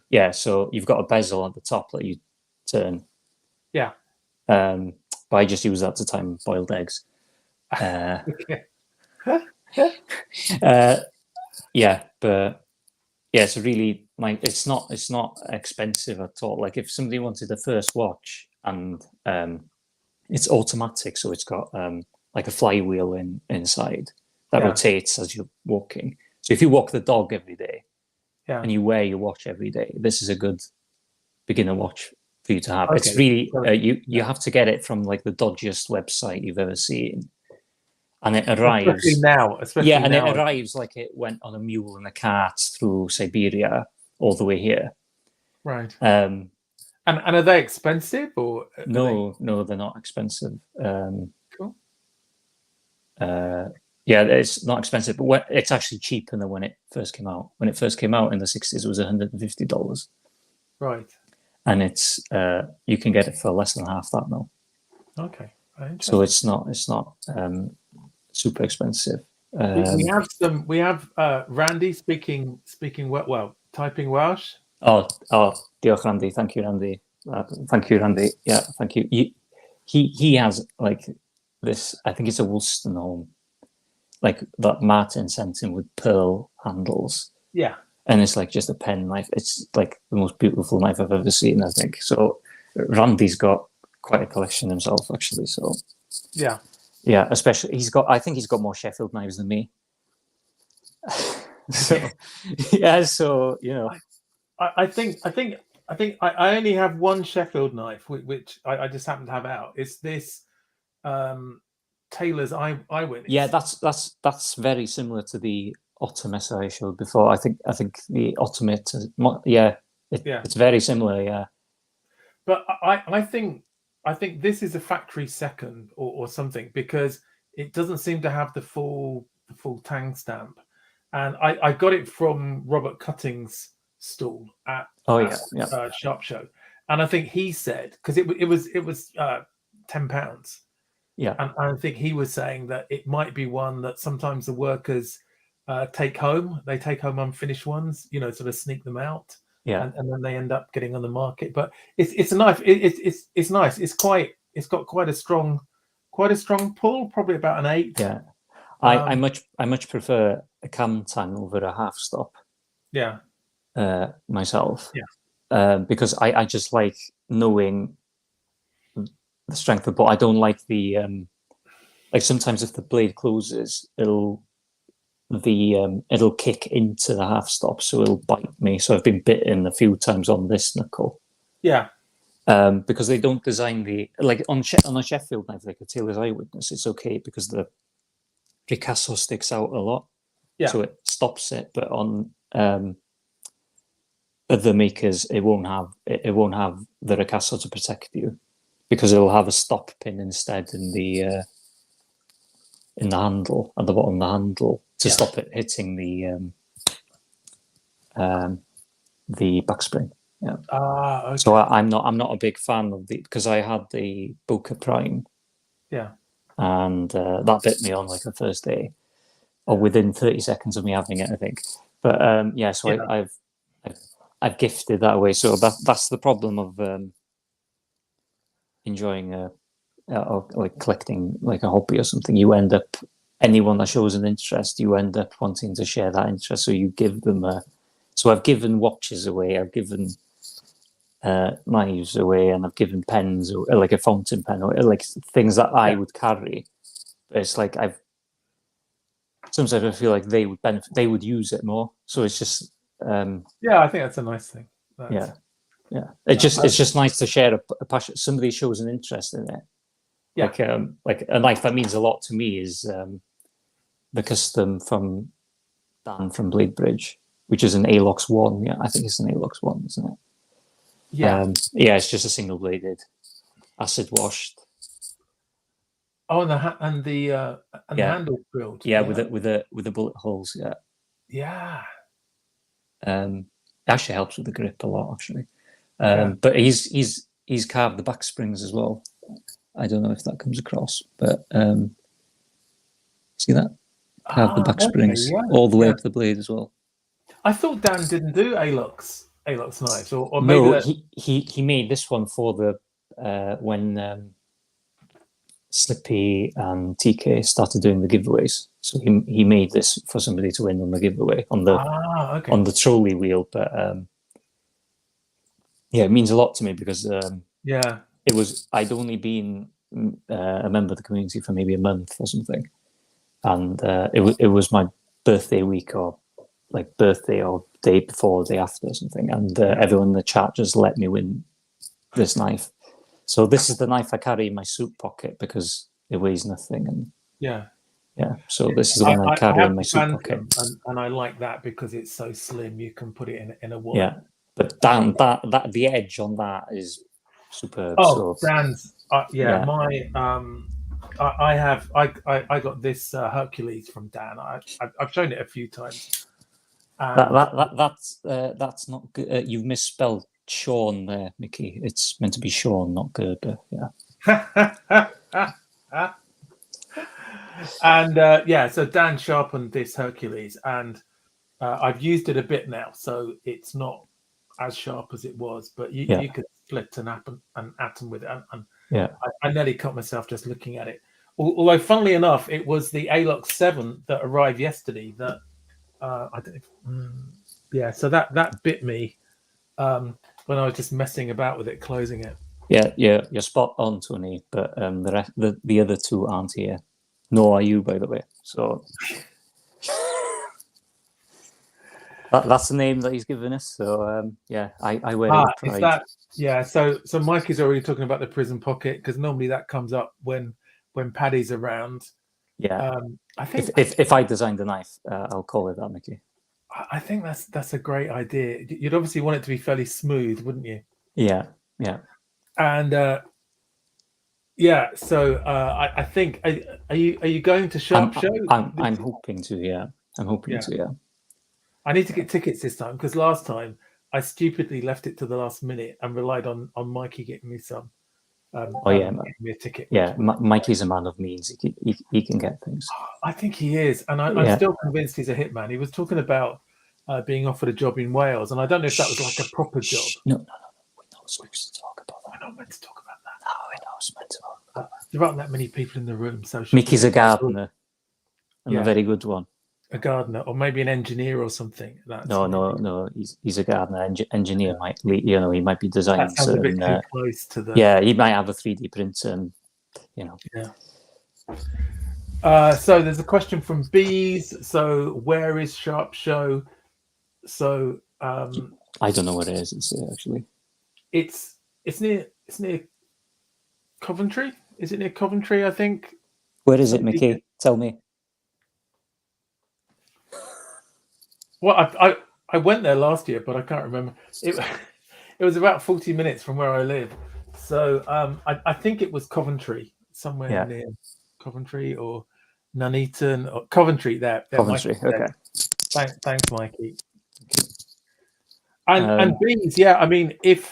[SPEAKER 1] Yeah. So you've got a bezel at the top that you turn.
[SPEAKER 2] Yeah.
[SPEAKER 1] But I just use that to time boiled eggs.
[SPEAKER 2] Okay.
[SPEAKER 1] Yeah, but yeah, it's really it's not expensive at all. Like if somebody wanted the first watch, and it's automatic, so it's got like a flywheel inside that rotates as you're walking. So if you walk the dog every day, and you wear your watch every day, this is a good beginner watch for you to have. Okay. It's really you have to get it from like the dodgiest website you've ever seen. And it arrives
[SPEAKER 2] especially now.
[SPEAKER 1] It arrives like it went on a mule and a cart through Siberia all the way here.
[SPEAKER 2] Right. And are they expensive or?
[SPEAKER 1] No, they're not expensive.
[SPEAKER 2] Cool.
[SPEAKER 1] Yeah, it's not expensive, but it's actually cheaper than when it first came out. When it first came out in the 60s, it was $150.
[SPEAKER 2] Right.
[SPEAKER 1] And it's you can get it for less than half that now.
[SPEAKER 2] Okay.
[SPEAKER 1] So it's not super expensive.
[SPEAKER 2] We have Randy speaking typing Welsh.
[SPEAKER 1] Oh, diolch, Randy. Thank you, Randy. Thank you, Randy. Yeah, thank you. He has like this. I think it's a Wolstenholme, like that Martin sent him with pearl handles.
[SPEAKER 2] Yeah,
[SPEAKER 1] and it's like just a pen knife. It's like the most beautiful knife I've ever seen, I think. So Randy's got quite a collection himself, actually. So yeah, especially I think he's got more Sheffield knives than me. So yeah, so
[SPEAKER 2] I think I only have one Sheffield knife, which I just happen to have out. It's this Taylor's Eyewitness.
[SPEAKER 1] Yeah, that's very similar to the Ottomit I showed before. I think the Ottomit, it's very similar. Yeah,
[SPEAKER 2] but I think this is a factory second or something, because it doesn't seem to have the full tang stamp, and I got it from Robert Cutting's stall at Sharp Show, and I think he said, because it was £10,
[SPEAKER 1] Yeah.
[SPEAKER 2] And I think he was saying that it might be one that sometimes the workers take home. They take home unfinished ones, sort of sneak them out,
[SPEAKER 1] Yeah.
[SPEAKER 2] and then they end up getting on the market. But it's a knife. It's nice. It's got quite a strong pull, probably about an 8.
[SPEAKER 1] Yeah. I much prefer a cam tang over a half stop.
[SPEAKER 2] Yeah.
[SPEAKER 1] Myself.
[SPEAKER 2] Yeah.
[SPEAKER 1] Because I just like knowing the strength of the bolt. I don't like the like sometimes if the blade closes, it'll kick into the half stop, so it'll bite me. So I've been bitten a few times on this knuckle.
[SPEAKER 2] Yeah.
[SPEAKER 1] Because they don't design the like on a Sheffield knife, like a Taylor's Eyewitness, it's okay because the ricasso sticks out a lot, so it stops it. But on other makers, it won't have the ricasso to protect you because it'll have a stop pin instead in the handle at the bottom of the handle to stop it hitting the back spring. Yeah.
[SPEAKER 2] Okay.
[SPEAKER 1] So I'm not a big fan of because I had the Boca Prime.
[SPEAKER 2] Yeah.
[SPEAKER 1] And that bit me on like the first day, or within 30 seconds of me having it, I think. But so I've gifted that away. So that's the problem of enjoying or like collecting like a hobby or something. You end up, anyone that shows an interest, you end up wanting to share that interest. So you give them so I've given watches away, I've given knives away, and I've given pens, or like a fountain pen, or like things that I would carry. But it's like sometimes I feel like they would benefit, they would use it more. So it's just
[SPEAKER 2] I think that's a nice thing.
[SPEAKER 1] Yeah. It's just nice to share a passion. Somebody shows an interest in it. Yeah. Like a knife that means a lot to me is the custom from Dan from Blade Bridge, which is an Alox 1. Yeah, I think it's an Alox 1, isn't it?
[SPEAKER 2] Yeah.
[SPEAKER 1] It's just a single bladed, acid washed.
[SPEAKER 2] Oh, and the handle drilled.
[SPEAKER 1] Yeah, with the bullet holes. Yeah.
[SPEAKER 2] Yeah.
[SPEAKER 1] It actually helps with the grip a lot, actually. But he's carved the back springs as well. I don't know if that comes across, but see that? Carved the back springs all the way up the blade as well.
[SPEAKER 2] I thought Dan didn't do Alox knives, or
[SPEAKER 1] maybe
[SPEAKER 2] no,
[SPEAKER 1] he made this one for the when Slippy and TK started doing the giveaways. So he made this for somebody to win on the giveaway on the trolley wheel. But it means a lot to me because I'd only been a member of the community for maybe a month or something, and it was my birthday week, or like birthday or day before or day after or something, and everyone in the chat just let me win this knife. So this is the knife I carry in my suit pocket because it weighs nothing, and so this is the one I carry in my suit pocket,
[SPEAKER 2] and I like that because it's so slim. You can put it in a wallet.
[SPEAKER 1] Yeah, but that the edge on that is superb.
[SPEAKER 2] Oh, Dan's I got this Hercules from Dan. I've shown it a few times.
[SPEAKER 1] That's not good. You've misspelled Sean there, Mickey. It's meant to be Sean, not Gerber. Yeah.
[SPEAKER 2] And so Dan sharpened this Hercules, and I've used it a bit now, so it's not as sharp as it was. But you could split an atom with it, and I nearly cut myself just looking at it. Although, funnily enough, it was the Alox 7 that arrived yesterday that I don't. So that bit me when I was just messing about with it, closing it.
[SPEAKER 1] Yeah, you're spot on, Tony. But the other two aren't here. Nor are you, by the way. So that's the name that he's given us. So I wear it with pride.
[SPEAKER 2] So Mike is already talking about the prison pocket, because normally that comes up when Paddy's around.
[SPEAKER 1] Yeah. I think if I designed the knife, I'll call it that, Mickey.
[SPEAKER 2] I think that's a great idea. You'd obviously want it to be fairly smooth, wouldn't you?
[SPEAKER 1] Yeah.
[SPEAKER 2] And so I think are you going to Sharp Show?
[SPEAKER 1] I'm hoping to. Yeah, I'm hoping to. Yeah.
[SPEAKER 2] I need to get tickets this time, because last time I stupidly left it to the last minute and relied on Mikey getting me some. Give me a ticket.
[SPEAKER 1] Yeah, Mikey's a man of means. He can get things.
[SPEAKER 2] I think he is, and I'm still convinced he's a hitman. He was talking about being offered a job in Wales, and I don't know if that was like a proper job.
[SPEAKER 1] No. We're not supposed to talk about that.
[SPEAKER 2] We're not meant to talk about that.
[SPEAKER 1] No, we're not meant to talk about that.
[SPEAKER 2] There aren't that many people in the room, so
[SPEAKER 1] Mickey's a gardener, and a very good one.
[SPEAKER 2] A gardener, or maybe an engineer or something.
[SPEAKER 1] No. He's a gardener. Engineer might, he might be designing.
[SPEAKER 2] That sounds a bit too close to the.
[SPEAKER 1] Yeah, he might have a 3D printer, and
[SPEAKER 2] Yeah. So there's a question from Bees. So where is Sharp Show? So
[SPEAKER 1] I don't know where it is. Actually,
[SPEAKER 2] it's near Coventry. Is it near Coventry? I think.
[SPEAKER 1] Where is it, Mickey? Tell me.
[SPEAKER 2] Well, I went there last year, but I can't remember. It was about 40 minutes from where I live. So I think it was Coventry, somewhere near Coventry or Nuneaton or Coventry. There
[SPEAKER 1] Coventry. Okay.
[SPEAKER 2] Thanks, Mikey. And Beans, yeah. I mean, if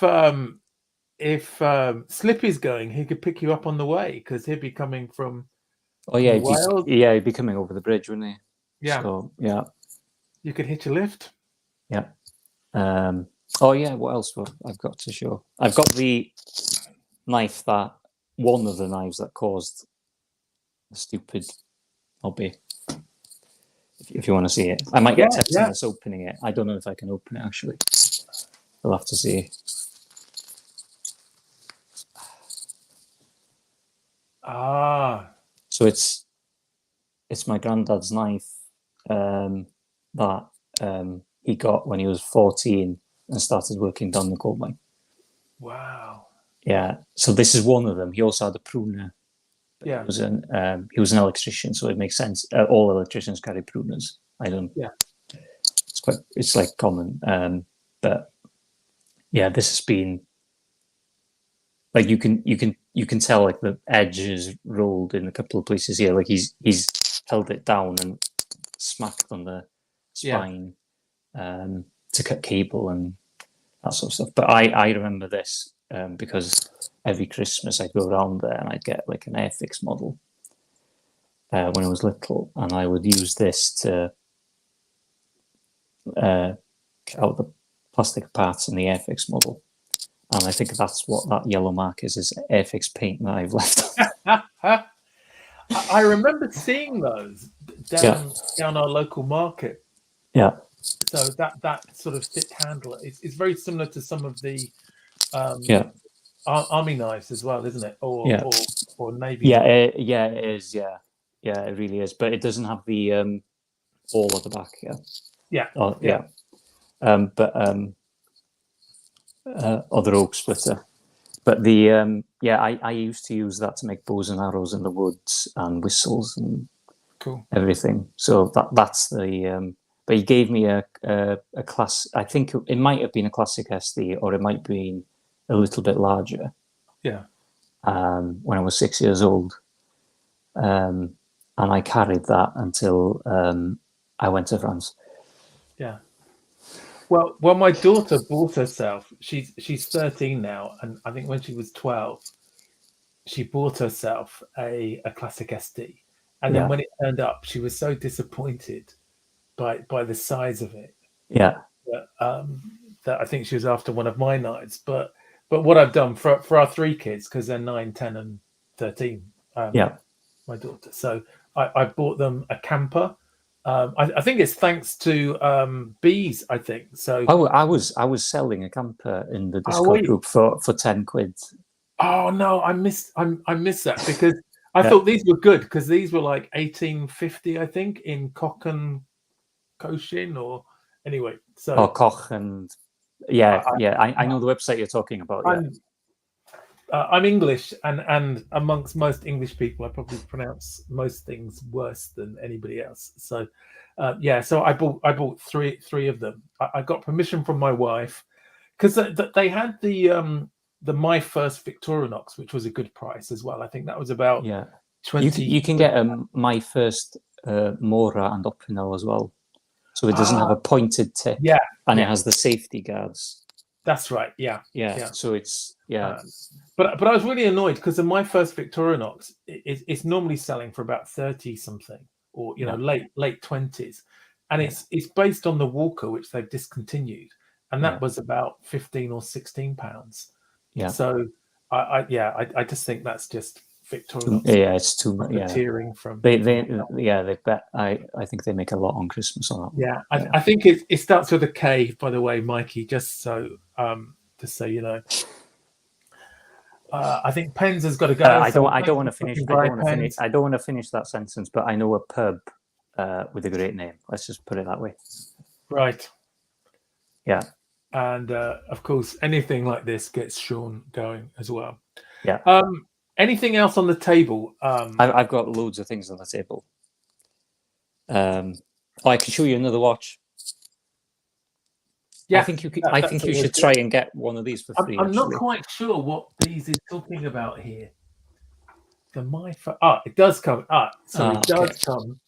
[SPEAKER 2] Slippy's going, he could pick you up on the way because he'd be coming from.
[SPEAKER 1] Oh yeah, he'd be coming over the bridge, wouldn't he?
[SPEAKER 2] Yeah.
[SPEAKER 1] So yeah.
[SPEAKER 2] You could hitch a lift.
[SPEAKER 1] Yeah. Oh yeah. What else? I've got to show. I've got the knife one of the knives that caused the stupid hobby. If you want to see it, I might get tips on us opening it. I don't know if I can open it actually. We'll have to see. So it's my granddad's knife that he got when he was 14 and started working down the coal mine.
[SPEAKER 2] Wow.
[SPEAKER 1] Yeah. So this is one of them. He also had a pruner.
[SPEAKER 2] Yeah.
[SPEAKER 1] He was an electrician, so it makes sense. All electricians carry pruners. I don't.
[SPEAKER 2] Yeah.
[SPEAKER 1] It's like common. But yeah, this has been like you can tell like the edge is rolled in a couple of places here. Like he's held it down and smacked on the spine to cut cable and that sort of stuff. But I remember this because every Christmas I'd go around there and I'd get like an Airfix model when I was little, and I would use this to cut out the plastic parts in the Airfix model. And I think that's what that yellow mark is Airfix paint that I've left.
[SPEAKER 2] I remember seeing those down our local market.
[SPEAKER 1] Yeah.
[SPEAKER 2] So that sort of stick handle is very similar to some of the army knives as well, isn't it? Or navy.
[SPEAKER 1] Yeah, it is. Yeah, it really is. But it doesn't have the ball at the back. Or the rope splitter. But the I used to use that to make bows and arrows in the woods and whistles and everything. So that's the. But he gave me a class. I think it might have been a classic SD, or it might be a little bit larger.
[SPEAKER 2] Yeah.
[SPEAKER 1] When I was 6 years old, and I carried that until I went to France.
[SPEAKER 2] Yeah. Well, my daughter bought herself. She's 13 now, and I think when she was 12, she bought herself a classic SD, and then when it turned up, she was so disappointed by the size of it.
[SPEAKER 1] Yeah.
[SPEAKER 2] That I think she was after one of my knives. But what I've done for our three kids, because they're 9, 10, and 13. My daughter. So I bought them a camper. I think it's thanks to Bees. I think so.
[SPEAKER 1] Oh, I was selling a camper in the Discord group for 10 quid.
[SPEAKER 2] Oh no, I missed that because I thought these were good because these were like 1850, I think, in Cochin or anyway. So
[SPEAKER 1] Koch and I know the website you're talking about.
[SPEAKER 2] I'm English, and amongst most English people, I probably pronounce most things worse than anybody else. So, so I bought three of them. I got permission from my wife because they had the My First Victorinox, which was a good price as well. I think that was about 20.
[SPEAKER 1] You can get My First Mora and Opinel as well. So it doesn't have a pointed tip, and it has the safety guards.
[SPEAKER 2] That's right. Yeah.
[SPEAKER 1] Yeah. So it's
[SPEAKER 2] But I was really annoyed because in my first Victorinox, it's normally selling for about 30 something, or late 20s, and it's based on the Walker, which they've discontinued, and that was about 15 or 16 pounds.
[SPEAKER 1] Yeah.
[SPEAKER 2] So I just think that's just Victorinox.
[SPEAKER 1] It's too much.
[SPEAKER 2] Profiteering from
[SPEAKER 1] they bet. I think they make a lot on Christmas on that one.
[SPEAKER 2] Yeah, I think it starts with a K, by the way, Mikey. Just so you know. I think Pens has got to go.
[SPEAKER 1] I don't want to finish. I don't want to finish that sentence. But I know a pub with a great name. Let's just put it that way.
[SPEAKER 2] Right.
[SPEAKER 1] Yeah.
[SPEAKER 2] And of course, anything like this gets Sean going as well.
[SPEAKER 1] Yeah.
[SPEAKER 2] Anything else on the table?
[SPEAKER 1] I've got loads of things on the table. I can show you another watch. Yeah, I think you. I think you should try and get one of these for free.
[SPEAKER 2] I'm not quite sure what these is talking about here. It does come. It does come.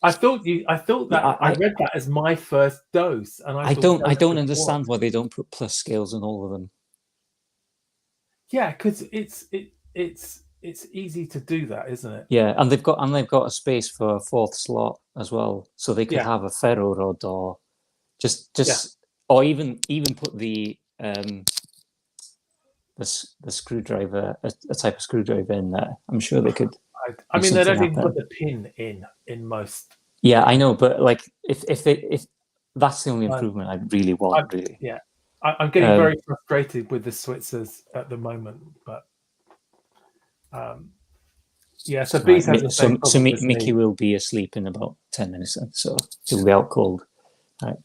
[SPEAKER 2] I thought that I read that as my first dose, and I
[SPEAKER 1] don't understand why they don't put plus scales on all of them.
[SPEAKER 2] Yeah, because it's easy to do that, isn't it?
[SPEAKER 1] Yeah, and they've got a space for a fourth slot as well, so they could have a ferro rod or just or even put the screwdriver, a type of screwdriver in there. I'm sure they could.
[SPEAKER 2] I mean, they don't even put the pin in most.
[SPEAKER 1] Yeah, I know, but like if that's the only improvement I really want, really.
[SPEAKER 2] Yeah, I'm getting very frustrated with the Switzers at the moment, but so Beast has the same
[SPEAKER 1] so Mickey will be asleep in about 10 minutes, then, so he'll be out cold. All right.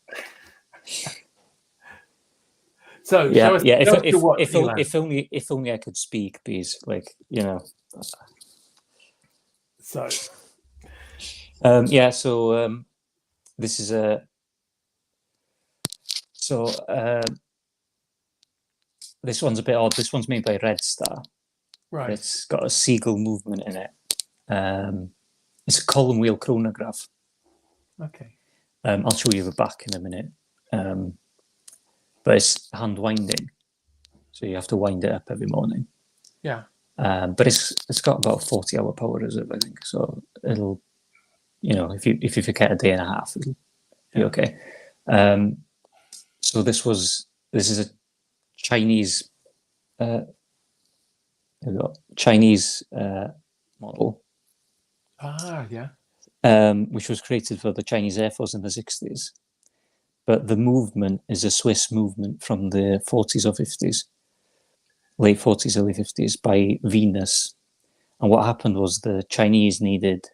[SPEAKER 2] So
[SPEAKER 1] if only I could speak, please, like
[SPEAKER 2] So
[SPEAKER 1] this is this one's a bit odd. This one's made by Red Star.
[SPEAKER 2] Right.
[SPEAKER 1] It's got a seagull movement in it. It's a column wheel chronograph.
[SPEAKER 2] Okay.
[SPEAKER 1] I'll show you the back in a minute. But it's hand winding, so you have to wind it up every morning.
[SPEAKER 2] Yeah.
[SPEAKER 1] But it's got about 40-hour power reserve, I think. So it'll, if you forget a day and a half, it'll be okay. So this is a Chinese model. Which was created for the Chinese Air Force in the 60s. But the movement is a Swiss movement from the 40s or 50s, late 40s, early 50s, by Venus. And what happened was the Chinese needed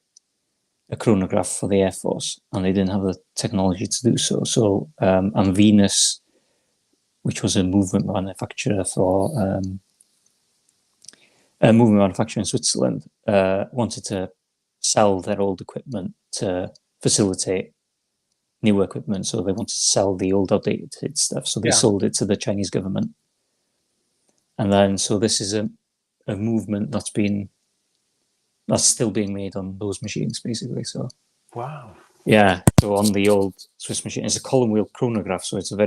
[SPEAKER 1] a chronograph for the Air Force, and they didn't have the technology to do so. So, and Venus, which was a movement manufacturer in Switzerland, wanted to sell their old equipment to facilitate new equipment. So they wanted to sell the old outdated stuff. So they sold it to the Chinese government. And then, so this is a movement that's still being made on those machines, basically. So,
[SPEAKER 2] wow.
[SPEAKER 1] Yeah. So on the old Swiss machine, it's a column wheel chronograph. So it's a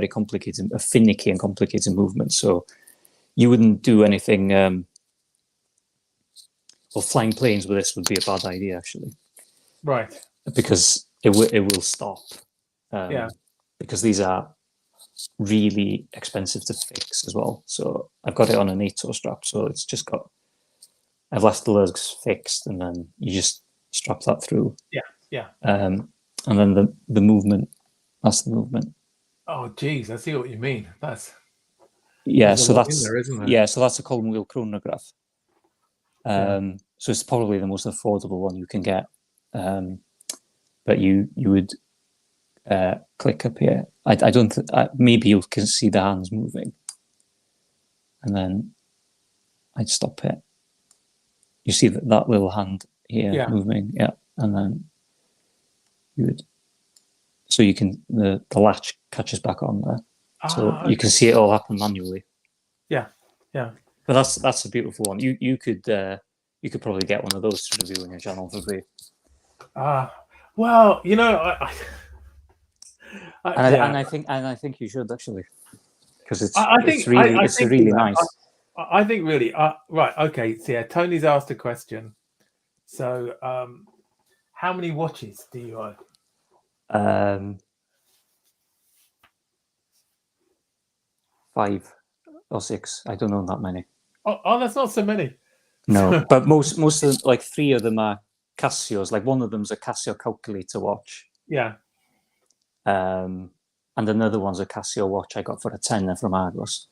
[SPEAKER 1] finicky and complicated movement. So you wouldn't do anything, well, flying planes with this would be a bad idea, actually.
[SPEAKER 2] Right.
[SPEAKER 1] Because it will stop. Because these are really expensive to fix as well. So I've got it on an 8-toe strap, so it's just I've left the lugs fixed, and then you just strap that through.
[SPEAKER 2] Yeah.
[SPEAKER 1] And then the movement, that's the movement.
[SPEAKER 2] Oh, geez, I see what you mean. That's
[SPEAKER 1] so that's
[SPEAKER 2] there, isn't there?
[SPEAKER 1] So that's a column wheel chronograph. So it's probably the most affordable one you can get. But you would click up here. I don't maybe you can see the hands moving, and then I'd stop it. You see that little hand here moving, and then you would. So you can the latch catches back on there, so you can see it all happen manually. Yeah. But that's a beautiful one. You could probably get one of those to review on your channel for free.
[SPEAKER 2] Well,
[SPEAKER 1] I think you should actually. because
[SPEAKER 2] I think
[SPEAKER 1] it's really nice.
[SPEAKER 2] I think really right. Okay, so yeah, Tony's asked a question. So, how many watches do you own?
[SPEAKER 1] 5 or 6. I don't know that many.
[SPEAKER 2] Oh, that's not so many.
[SPEAKER 1] No, but most of them, like 3 of them are Casio's. Like one of them's a Casio calculator watch.
[SPEAKER 2] Yeah.
[SPEAKER 1] And another one's a Casio watch I got for a tenner from Argos.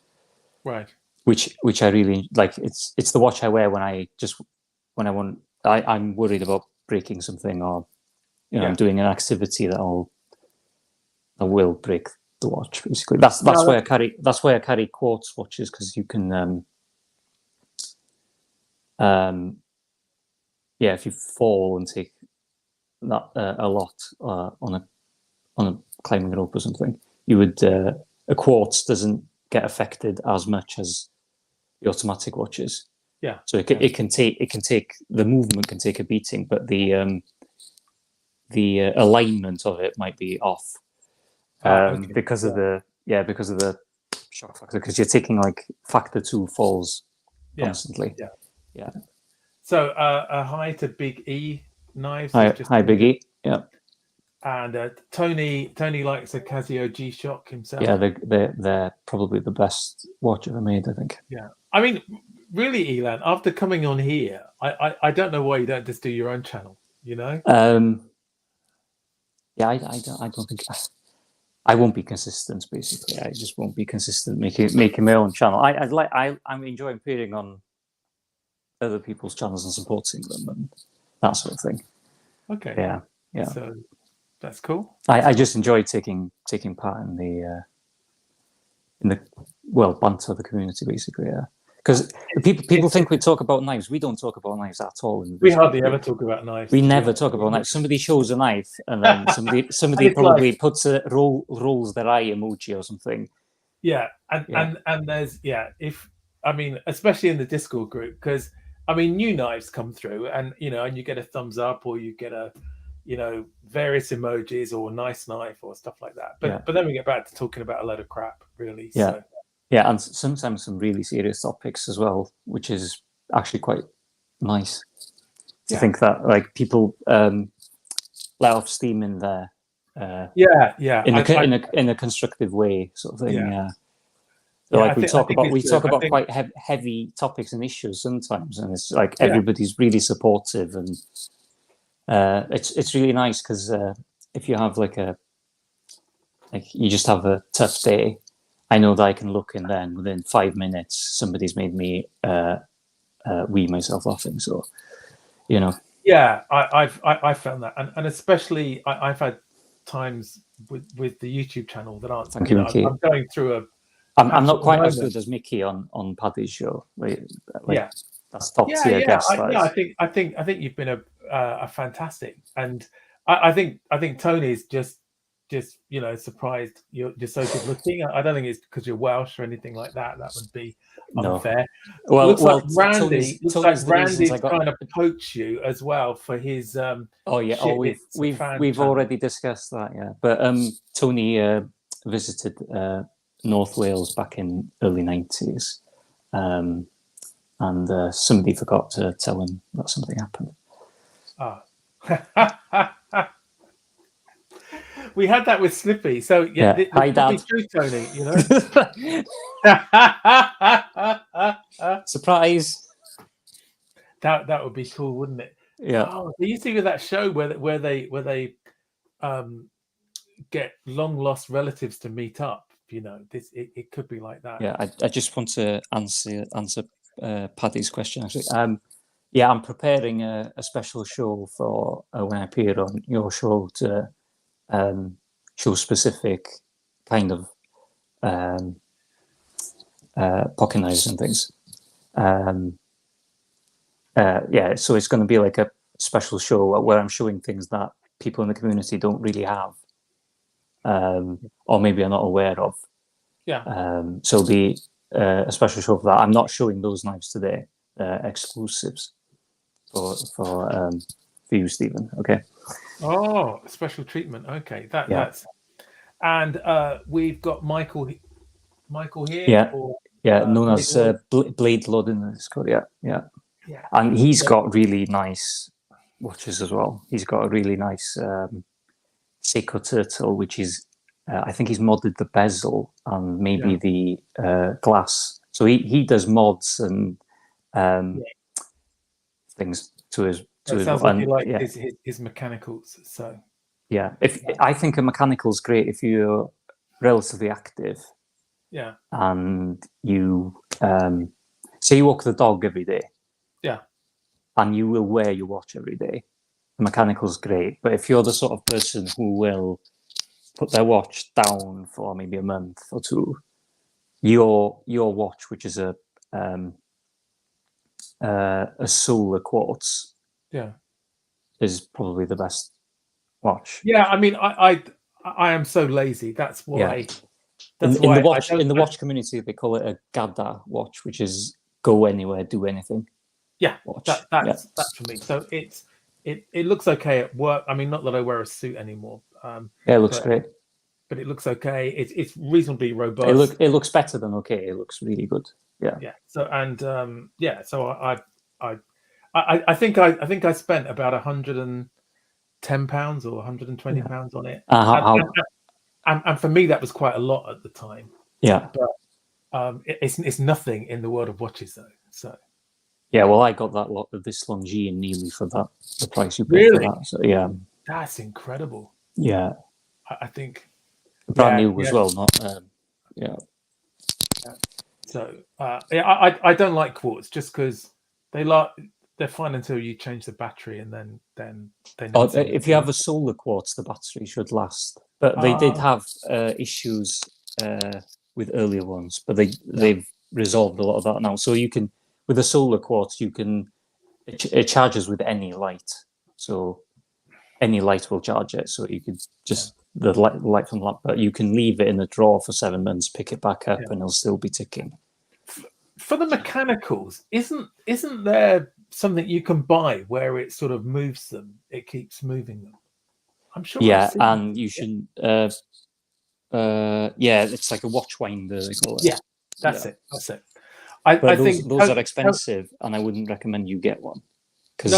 [SPEAKER 2] Right.
[SPEAKER 1] Which I really like. It's the watch I wear when I want. I'm worried about breaking something, or I'm doing an activity that will break the watch. Basically, that's why I carry quartz watches, because you can if you fall and take that a lot on a climbing rope or something, you would a quartz doesn't get affected as much as the automatic watches.
[SPEAKER 2] Yeah.
[SPEAKER 1] So it can take the movement can take a beating, but the alignment of it might be off because of the shock factor, because you're taking like factor 2 falls constantly. Yeah.
[SPEAKER 2] So a hi to Big E Knives.
[SPEAKER 1] Hi Big E. Yeah.
[SPEAKER 2] And Tony likes a Casio G-Shock himself.
[SPEAKER 1] Yeah, they're probably the best watch ever made, I think.
[SPEAKER 2] Yeah, I mean, really, Elan, after coming on here, I don't know why you don't just do your own channel.
[SPEAKER 1] Yeah, I don't think I won't be consistent. Basically, I just won't be consistent making my own channel. I'm enjoying appearing on other people's channels and supporting them and that sort of thing.
[SPEAKER 2] Okay.
[SPEAKER 1] Yeah.
[SPEAKER 2] So that's cool.
[SPEAKER 1] I just enjoy taking part in the banter of the community, basically. Yeah, because people think we talk about knives. We don't talk about knives at all.
[SPEAKER 2] We hardly ever talk about knives.
[SPEAKER 1] We never talk about knives. Somebody shows a knife, and then somebody probably puts rolls their eye emoji or something.
[SPEAKER 2] Yeah, and there's especially in the Discord group, because new knives come through, and and you get a thumbs up, or you get a various emojis, or nice knife, or stuff like that. But then we get back to talking about a load of crap, really.
[SPEAKER 1] Yeah.
[SPEAKER 2] So.
[SPEAKER 1] Yeah, and sometimes some really serious topics as well, which is actually quite nice to think that like people let off steam in there. In a constructive way, sort of thing. Yeah. So we talk about quite heavy topics and issues sometimes, and it's like everybody's really supportive, and it's really nice, because if you have you just have a tough day, I know that I can look, and then within 5 minutes somebody's made me wee myself laughing. So,
[SPEAKER 2] Yeah, I've found that, and especially I've had times with the YouTube channel that aren't.
[SPEAKER 1] Thank you, Mickey.
[SPEAKER 2] I'm going through
[SPEAKER 1] I'm not quite as good as Mickey on Paddy's show. That's top tier guest.
[SPEAKER 2] I think you've been a fantastic, and I think Tony's just surprised you're so good looking. I don't think it's because you're Welsh or anything like that. That would be unfair.
[SPEAKER 1] No.
[SPEAKER 2] Looks like Randy's
[SPEAKER 1] trying
[SPEAKER 2] to poach you as well for his.
[SPEAKER 1] We've already discussed that. Yeah, but Tony visited North Wales back in early 90s, and somebody forgot to tell him that something happened.
[SPEAKER 2] We had that with Slippy, so
[SPEAKER 1] hi Dad.
[SPEAKER 2] True, Tony,
[SPEAKER 1] Surprise.
[SPEAKER 2] That would be cool, wouldn't it?
[SPEAKER 1] Yeah.
[SPEAKER 2] Oh, you see with that show where they get long lost relatives to meet up. It could be like that.
[SPEAKER 1] Yeah, I just want to answer Paddy's question, actually. I'm preparing a special show for when I appear on your show to show specific kind of pocket knives and things. So it's going to be like a special show where I'm showing things that people in the community don't really have, or maybe are not aware of. So it'll be a special show for that. I'm not showing those knives today. Exclusives for you, Stephen. Okay.
[SPEAKER 2] Oh, special treatment. Okay, that's. And we've got Michael Michael here?
[SPEAKER 1] Yeah,
[SPEAKER 2] Or,
[SPEAKER 1] known
[SPEAKER 2] Blade
[SPEAKER 1] as
[SPEAKER 2] Lord?
[SPEAKER 1] Blade Lord in the Discord. Yeah,
[SPEAKER 2] Yeah.
[SPEAKER 1] and he's
[SPEAKER 2] So,
[SPEAKER 1] got really nice watches as well. He's got a really nice Seiko Turtle, which is I think he's modded the bezel and maybe the glass. So he does mods and things to his
[SPEAKER 2] it sounds like you like
[SPEAKER 1] yeah.
[SPEAKER 2] his mechanicals. So
[SPEAKER 1] Yeah, if I think a mechanical's great if you're relatively active.
[SPEAKER 2] Yeah.
[SPEAKER 1] And you say you walk the dog every day.
[SPEAKER 2] Yeah.
[SPEAKER 1] And you will wear your watch every day. The mechanical's great, but if you're the sort of person who will put their watch down for maybe a month or two, your watch, which is a solar quartz, is probably the best watch.
[SPEAKER 2] Yeah, I mean, I am so lazy. That's why.
[SPEAKER 1] Yeah.
[SPEAKER 2] That's
[SPEAKER 1] in
[SPEAKER 2] why
[SPEAKER 1] the watch community, they call it a Gada watch, which is go anywhere, do anything.
[SPEAKER 2] Yeah,
[SPEAKER 1] watch.
[SPEAKER 2] That's for me. So it looks okay at work. I mean, not that I wear a suit anymore.
[SPEAKER 1] Yeah, it looks great.
[SPEAKER 2] But it looks okay. It's reasonably robust.
[SPEAKER 1] It looks better than okay. It looks really good. Yeah.
[SPEAKER 2] Yeah. So So I think I spent about £110 or £120 on it. And for me, that was quite a lot at the time.
[SPEAKER 1] Yeah.
[SPEAKER 2] But it's nothing in the world of watches, though. So.
[SPEAKER 1] Yeah, well, I got that lot of this Longines nearly for that, the price you paid for that. So yeah,
[SPEAKER 2] that's incredible.
[SPEAKER 1] Yeah,
[SPEAKER 2] I think
[SPEAKER 1] brand new as well. Not yeah.
[SPEAKER 2] So I don't like quartz just because they're fine until you change the battery, and then they.
[SPEAKER 1] If you have a solar quartz, the battery should last. But they did have issues with earlier ones, but they've resolved a lot of that now. So you can. With a solar quartz, it charges with any light. So any light will charge it. So you could just, the light from lamp, but you can leave it in a drawer for 7 months, pick it back up, and it'll still be ticking.
[SPEAKER 2] For the mechanicals, isn't there something you can buy where it sort of moves them? It keeps moving them. I'm sure.
[SPEAKER 1] Yeah, and you should. It's like a watch winder, they call it.
[SPEAKER 2] Yeah, that's it. I think
[SPEAKER 1] those are expensive, and I wouldn't recommend you get one because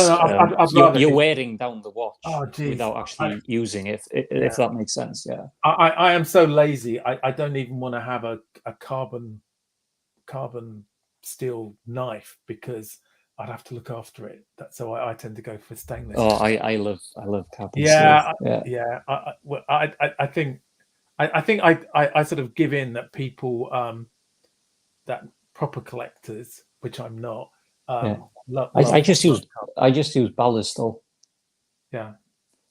[SPEAKER 1] you're wearing down the watch without actually using it. If that makes sense, yeah.
[SPEAKER 2] I am so lazy. I don't even want to have a carbon steel knife because I'd have to look after it. So I tend to go for stainless.
[SPEAKER 1] Oh, I love carbon
[SPEAKER 2] steel.
[SPEAKER 1] Yeah.
[SPEAKER 2] I think I sort of give in that people that proper collectors, which I'm not.
[SPEAKER 1] I just use ballistol.
[SPEAKER 2] Yeah,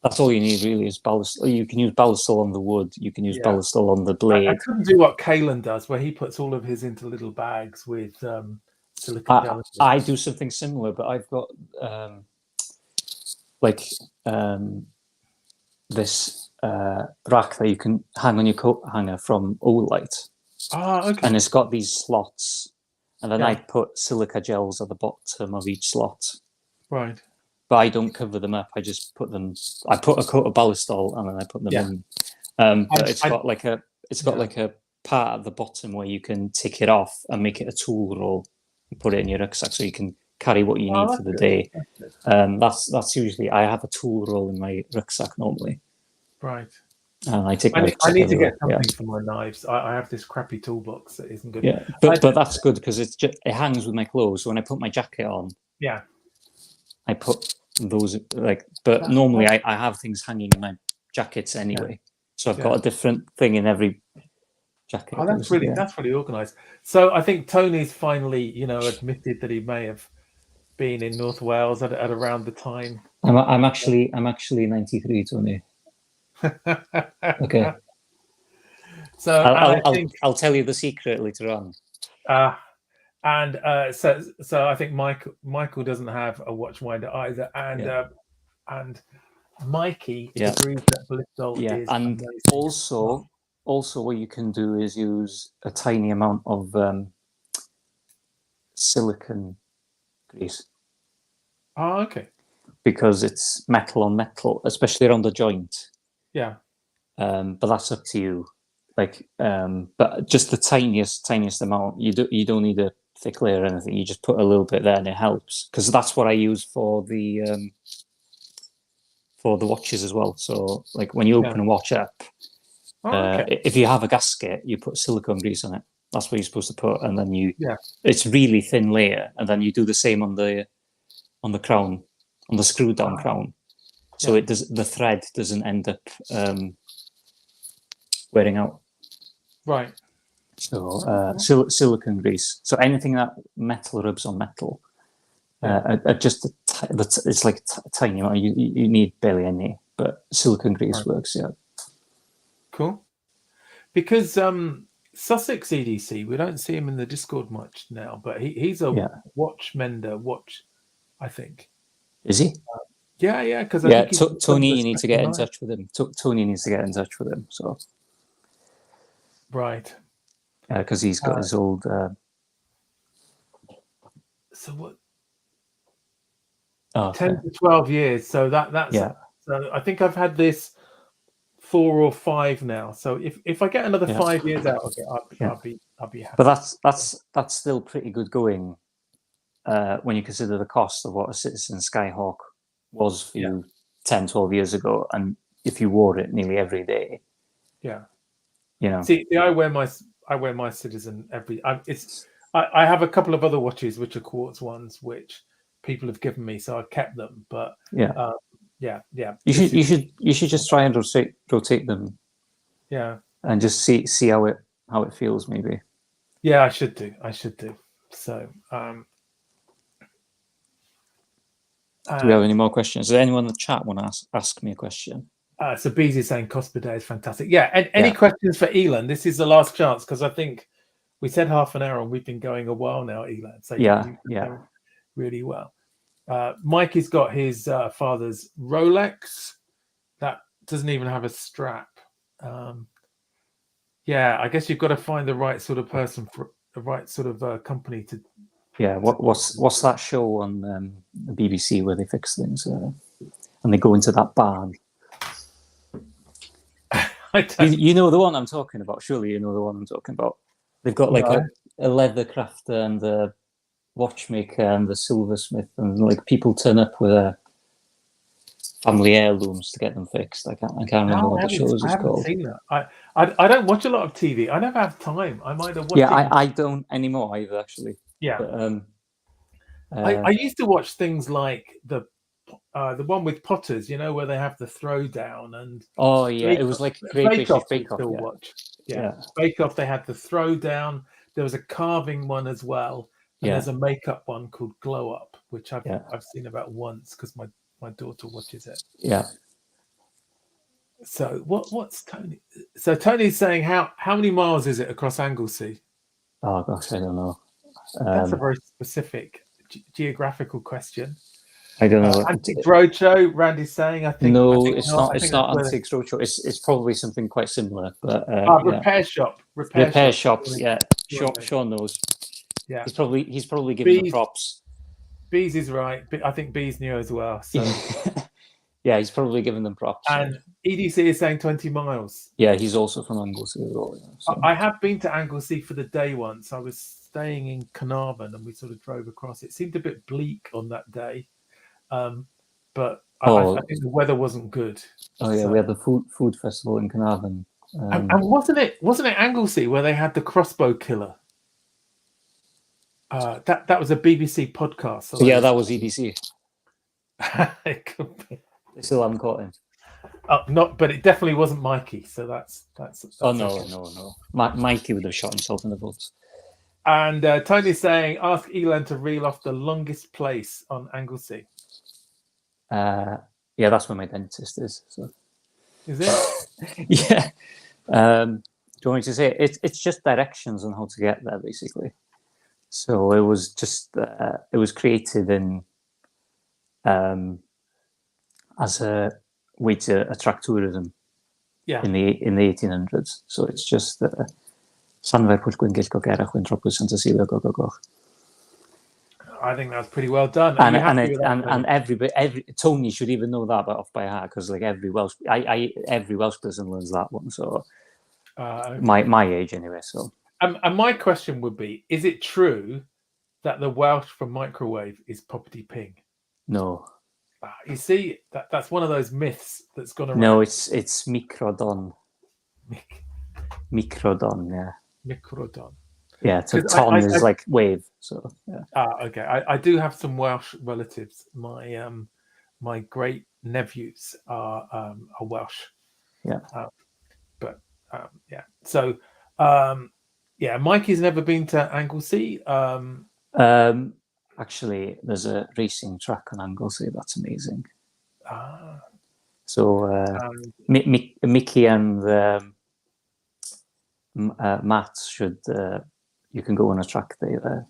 [SPEAKER 1] that's all you need really is ballistol. You can use ballistol on the wood. You can use ballistol on the blade.
[SPEAKER 2] I couldn't do what Elan does, where he puts all of his into little bags with silicone gel.
[SPEAKER 1] I do something similar, but I've got this rack that you can hang on your coat hanger from Olight.
[SPEAKER 2] Okay.
[SPEAKER 1] And it's got these slots, and then I put silica gels at the bottom of each slot.
[SPEAKER 2] Right.
[SPEAKER 1] But I don't cover them up. I just put them. I put a coat of ballistol, and then I put them in. But it's got like a part at the bottom where you can tick it off and make it a tool roll and put it in your rucksack, so you can carry what you need for the day. That's usually, I have a tool roll in my rucksack normally.
[SPEAKER 2] Right.
[SPEAKER 1] And I take.
[SPEAKER 2] I need to get something for my knives. I have this crappy toolbox that isn't good.
[SPEAKER 1] Yeah, but that's good because it hangs with my clothes. So when I put my jacket on, I put those But normally I have things hanging in my jackets anyway. So I've got a different thing in every jacket.
[SPEAKER 2] Oh, that's really organised. So I think Tony's finally, admitted that he may have been in North Wales at around the time.
[SPEAKER 1] I'm actually 93, Tony. Okay. So I'll tell you the secret later on.
[SPEAKER 2] So I think Michael doesn't have a watch winder either, and Mikey agrees that Blistol is
[SPEAKER 1] and
[SPEAKER 2] amazing.
[SPEAKER 1] Also what you can do is use a tiny amount of silicone grease.
[SPEAKER 2] Oh, okay.
[SPEAKER 1] Because it's metal on metal, especially around the joint.
[SPEAKER 2] Yeah.
[SPEAKER 1] But that's up to you. but just the tiniest amount. You don't need a thick layer or anything. You just put a little bit there, and it helps, because that's what I use for the watches as well. So like when you open a watch up, if you have a gasket, you put silicone grease on it. That's what you're supposed to put, and then it's really thin layer, and then you do the same on the crown, on the screwed down crown. So the thread doesn't end up wearing out. Right. So silicone grease. So anything that metal rubs on metal, it's like a tiny amount. You need barely any, but silicone grease works. Yeah.
[SPEAKER 2] Cool. Because Sussex EDC, we don't see him in the Discord much now, but he's a watch mender. I think.
[SPEAKER 1] Is he?
[SPEAKER 2] Yeah. Because
[SPEAKER 1] Tony, you need to get in touch with him. Tony needs to get in touch with him. So.
[SPEAKER 2] Right.
[SPEAKER 1] Because he's got his old.
[SPEAKER 2] So what?
[SPEAKER 1] 10
[SPEAKER 2] to 12 years. So that's. So I think I've had this 4 or 5 now. So if I get another 5 years out of it, I'll be happy.
[SPEAKER 1] But that's still pretty good going, when you consider the cost of what a Citizen Skyhawk was for you 10, 12 years ago, and if you wore it nearly every day.
[SPEAKER 2] Yeah.
[SPEAKER 1] See,
[SPEAKER 2] I wear my Citizen every. I have a couple of other watches which are quartz ones, which people have given me, so I've kept them. But you
[SPEAKER 1] should just try and rotate them.
[SPEAKER 2] Yeah.
[SPEAKER 1] And just see how it feels, maybe.
[SPEAKER 2] Yeah, I should do. So.
[SPEAKER 1] Do we have any more questions? Does anyone in the chat want to ask me a question?
[SPEAKER 2] So Bees is saying cost per day is fantastic. Yeah. Any questions for Elan? This is the last chance, because I think we said half an hour and we've been going a while now, Elan. So you really well. Mikey's got his father's Rolex that doesn't even have a strap. I guess you've got to find the right sort of person for the right sort of company to.
[SPEAKER 1] Yeah. What's that show on the BBC where they fix things and they go into that barn? You know the one I'm talking about. Surely you know the one I'm talking about. They've got like a leather crafter and a watchmaker and the silversmith, and like people turn up with a family heirlooms to get them fixed. I can't remember what the show is called.
[SPEAKER 2] I haven't seen that. I don't watch a lot of TV. I never have time. I'm either watching.
[SPEAKER 1] Yeah, I don't anymore either, actually.
[SPEAKER 2] Yeah. But, I used to watch things like the one with Potters, where they have the throwdown and.
[SPEAKER 1] Oh yeah, it was like Great British Bake Off.
[SPEAKER 2] Watch. Yeah. Bake Off. They had the throwdown. There was a carving one as well. And there's a makeup one called Glow Up, which I've seen about once because my daughter watches it.
[SPEAKER 1] Yeah.
[SPEAKER 2] So what's Tony? So Tony's saying how many miles is it across Anglesey?
[SPEAKER 1] Oh gosh, I don't know.
[SPEAKER 2] That's a very specific geographical question.
[SPEAKER 1] I don't know.
[SPEAKER 2] Antiques Roadshow, Randy's saying. I think
[SPEAKER 1] it's not. It's not Antiques Roadshow. It's probably something quite similar. But
[SPEAKER 2] repair shop.
[SPEAKER 1] Repair shops. Yeah, Sean knows.
[SPEAKER 2] Yeah,
[SPEAKER 1] he's probably giving the props.
[SPEAKER 2] Bees is right. I think Bees knew as well. So.
[SPEAKER 1] Yeah, he's probably giving them props.
[SPEAKER 2] And EDC is saying 20 miles.
[SPEAKER 1] Yeah, he's also from Anglesey as well. Yeah, so.
[SPEAKER 2] I have been to Anglesey for the day once. I was staying in Carnarvon and we sort of drove across. It seemed a bit bleak on that day, but I think the weather wasn't good.
[SPEAKER 1] Oh yeah, we had the food festival in Carnarvon.
[SPEAKER 2] And wasn't it Anglesey where they had the crossbow killer? That was a BBC podcast.
[SPEAKER 1] So yeah, that was EDC.
[SPEAKER 2] It could be.
[SPEAKER 1] They still haven't caught him.
[SPEAKER 2] But it definitely wasn't Mikey. So that's
[SPEAKER 1] oh no. Mikey would have shot himself in the butts.
[SPEAKER 2] And Tony's saying, ask Elan to reel off the longest place on Anglesey.
[SPEAKER 1] Yeah, that's where my dentist is. So.
[SPEAKER 2] Is it?
[SPEAKER 1] Yeah. Do you want me to say it? It's just directions on how to get there, basically. So it was just it was created in as a way to attract tourism.
[SPEAKER 2] Yeah.
[SPEAKER 1] In the 1800s. So it's just
[SPEAKER 2] I think that's pretty well done.
[SPEAKER 1] And every Tony should even know that off by heart, because like every Welsh person learns that one. So
[SPEAKER 2] Okay.
[SPEAKER 1] My age anyway. So,
[SPEAKER 2] and my question would be: is it true that the Welsh for microwave is poppity ping?
[SPEAKER 1] no.
[SPEAKER 2] You see, that's one of those myths that's gone around.
[SPEAKER 1] No, it's microdon.
[SPEAKER 2] Mic-
[SPEAKER 1] Microdon, yeah.
[SPEAKER 2] Microdon.
[SPEAKER 1] Yeah, so ton is like wave. So yeah.
[SPEAKER 2] Okay. I do have some Welsh relatives. My great nephews are Welsh.
[SPEAKER 1] Yeah.
[SPEAKER 2] Yeah. So yeah, Mikey's never been to Anglesey.
[SPEAKER 1] Actually, there's a racing track on Anglesey. That's amazing.
[SPEAKER 2] Ah.
[SPEAKER 1] So Mickey and Matt should. You can go on a track day there.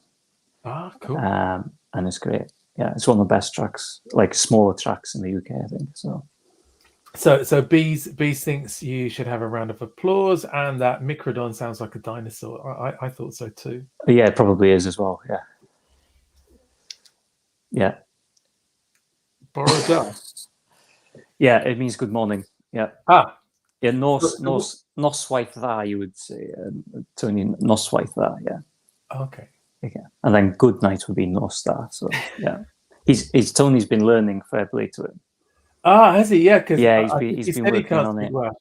[SPEAKER 2] Ah, cool.
[SPEAKER 1] And it's great. Yeah, it's one of the best tracks, like smaller tracks in the UK, I think.
[SPEAKER 2] So Bees thinks you should have a round of applause, and that Microdon sounds like a dinosaur. I thought so too.
[SPEAKER 1] Yeah, it probably is as well. Yeah. Yeah.
[SPEAKER 2] Boroda.
[SPEAKER 1] Yeah, it means good morning. Yeah. Yeah, noswaith dda, you would say. Tony, noswaith dda, yeah.
[SPEAKER 2] Okay.
[SPEAKER 1] Yeah. And then good night would be nos da. So yeah. Tony's been learning fair play to him.
[SPEAKER 2] Has he? Yeah, because
[SPEAKER 1] he's been working on it.
[SPEAKER 2] Well.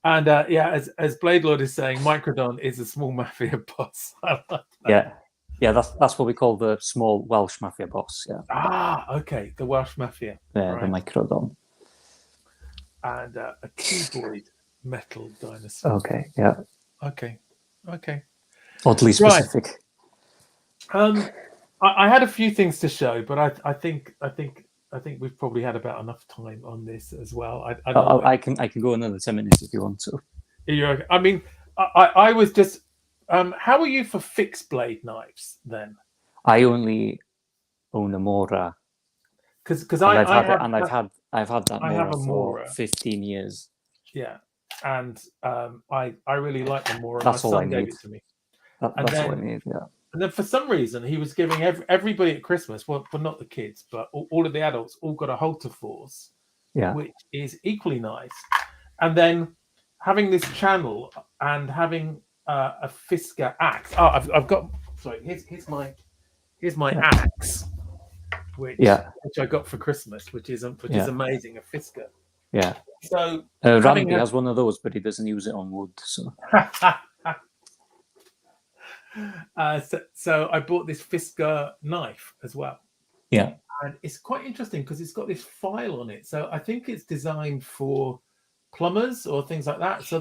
[SPEAKER 2] And yeah, as Blade Lord is saying, Microdon is a small mafia boss. I like that.
[SPEAKER 1] Yeah, that's what we call the small Welsh mafia boss. Yeah.
[SPEAKER 2] Okay, the Welsh mafia.
[SPEAKER 1] Yeah,
[SPEAKER 2] right.
[SPEAKER 1] The Microdon.
[SPEAKER 2] And a cuboid metal dinosaur.
[SPEAKER 1] Okay. Yeah.
[SPEAKER 2] Okay.
[SPEAKER 1] Oddly specific.
[SPEAKER 2] Right. I had a few things to show, but I think we've probably had about enough time on this as well.
[SPEAKER 1] I can go another 10 minutes if you want to.
[SPEAKER 2] You're okay. I mean, I was just. How are you for fixed blade knives then?
[SPEAKER 1] I only own a Mora.
[SPEAKER 2] Because
[SPEAKER 1] I've had that Mora for 15 years.
[SPEAKER 2] Yeah, and I really like the Mora.
[SPEAKER 1] That's
[SPEAKER 2] My
[SPEAKER 1] all
[SPEAKER 2] son
[SPEAKER 1] I
[SPEAKER 2] gave
[SPEAKER 1] need.
[SPEAKER 2] it to me.
[SPEAKER 1] That's all I need. Yeah.
[SPEAKER 2] And then for some reason he was giving everybody at Christmas, well not the kids, but all of the adults all got a halter force, which is equally nice. And then having this channel and having a Fisker axe. I've got. Sorry, here's my axe, which I got for Christmas, which is amazing, a Fisker.
[SPEAKER 1] Yeah.
[SPEAKER 2] So
[SPEAKER 1] Randy has one of those, but he doesn't use it on wood. So.
[SPEAKER 2] So I bought this Fisker knife as well.
[SPEAKER 1] Yeah.
[SPEAKER 2] And it's quite interesting because it's got this file on it. So I think it's designed for plumbers or things like that. So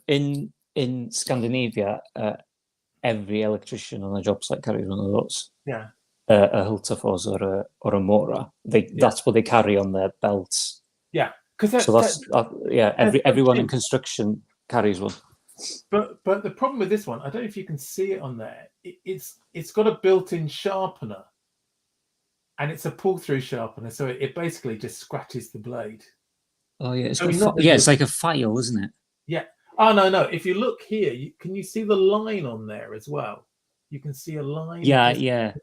[SPEAKER 1] in Scandinavia, every electrician on a job site carries one of those.
[SPEAKER 2] Yeah.
[SPEAKER 1] A Hilterfoss or a Mora. That's what they carry on their belts.
[SPEAKER 2] Yeah.
[SPEAKER 1] Everyone in construction carries one.
[SPEAKER 2] But the problem with this one, I don't know if you can see it on there. It's got a built-in sharpener, and it's a pull-through sharpener, so it basically just scratches the blade.
[SPEAKER 1] Oh yeah, it's like a file, isn't it?
[SPEAKER 2] Yeah. Oh no. If you look here, can you see the line on there as well? You can see a line.
[SPEAKER 1] Yeah.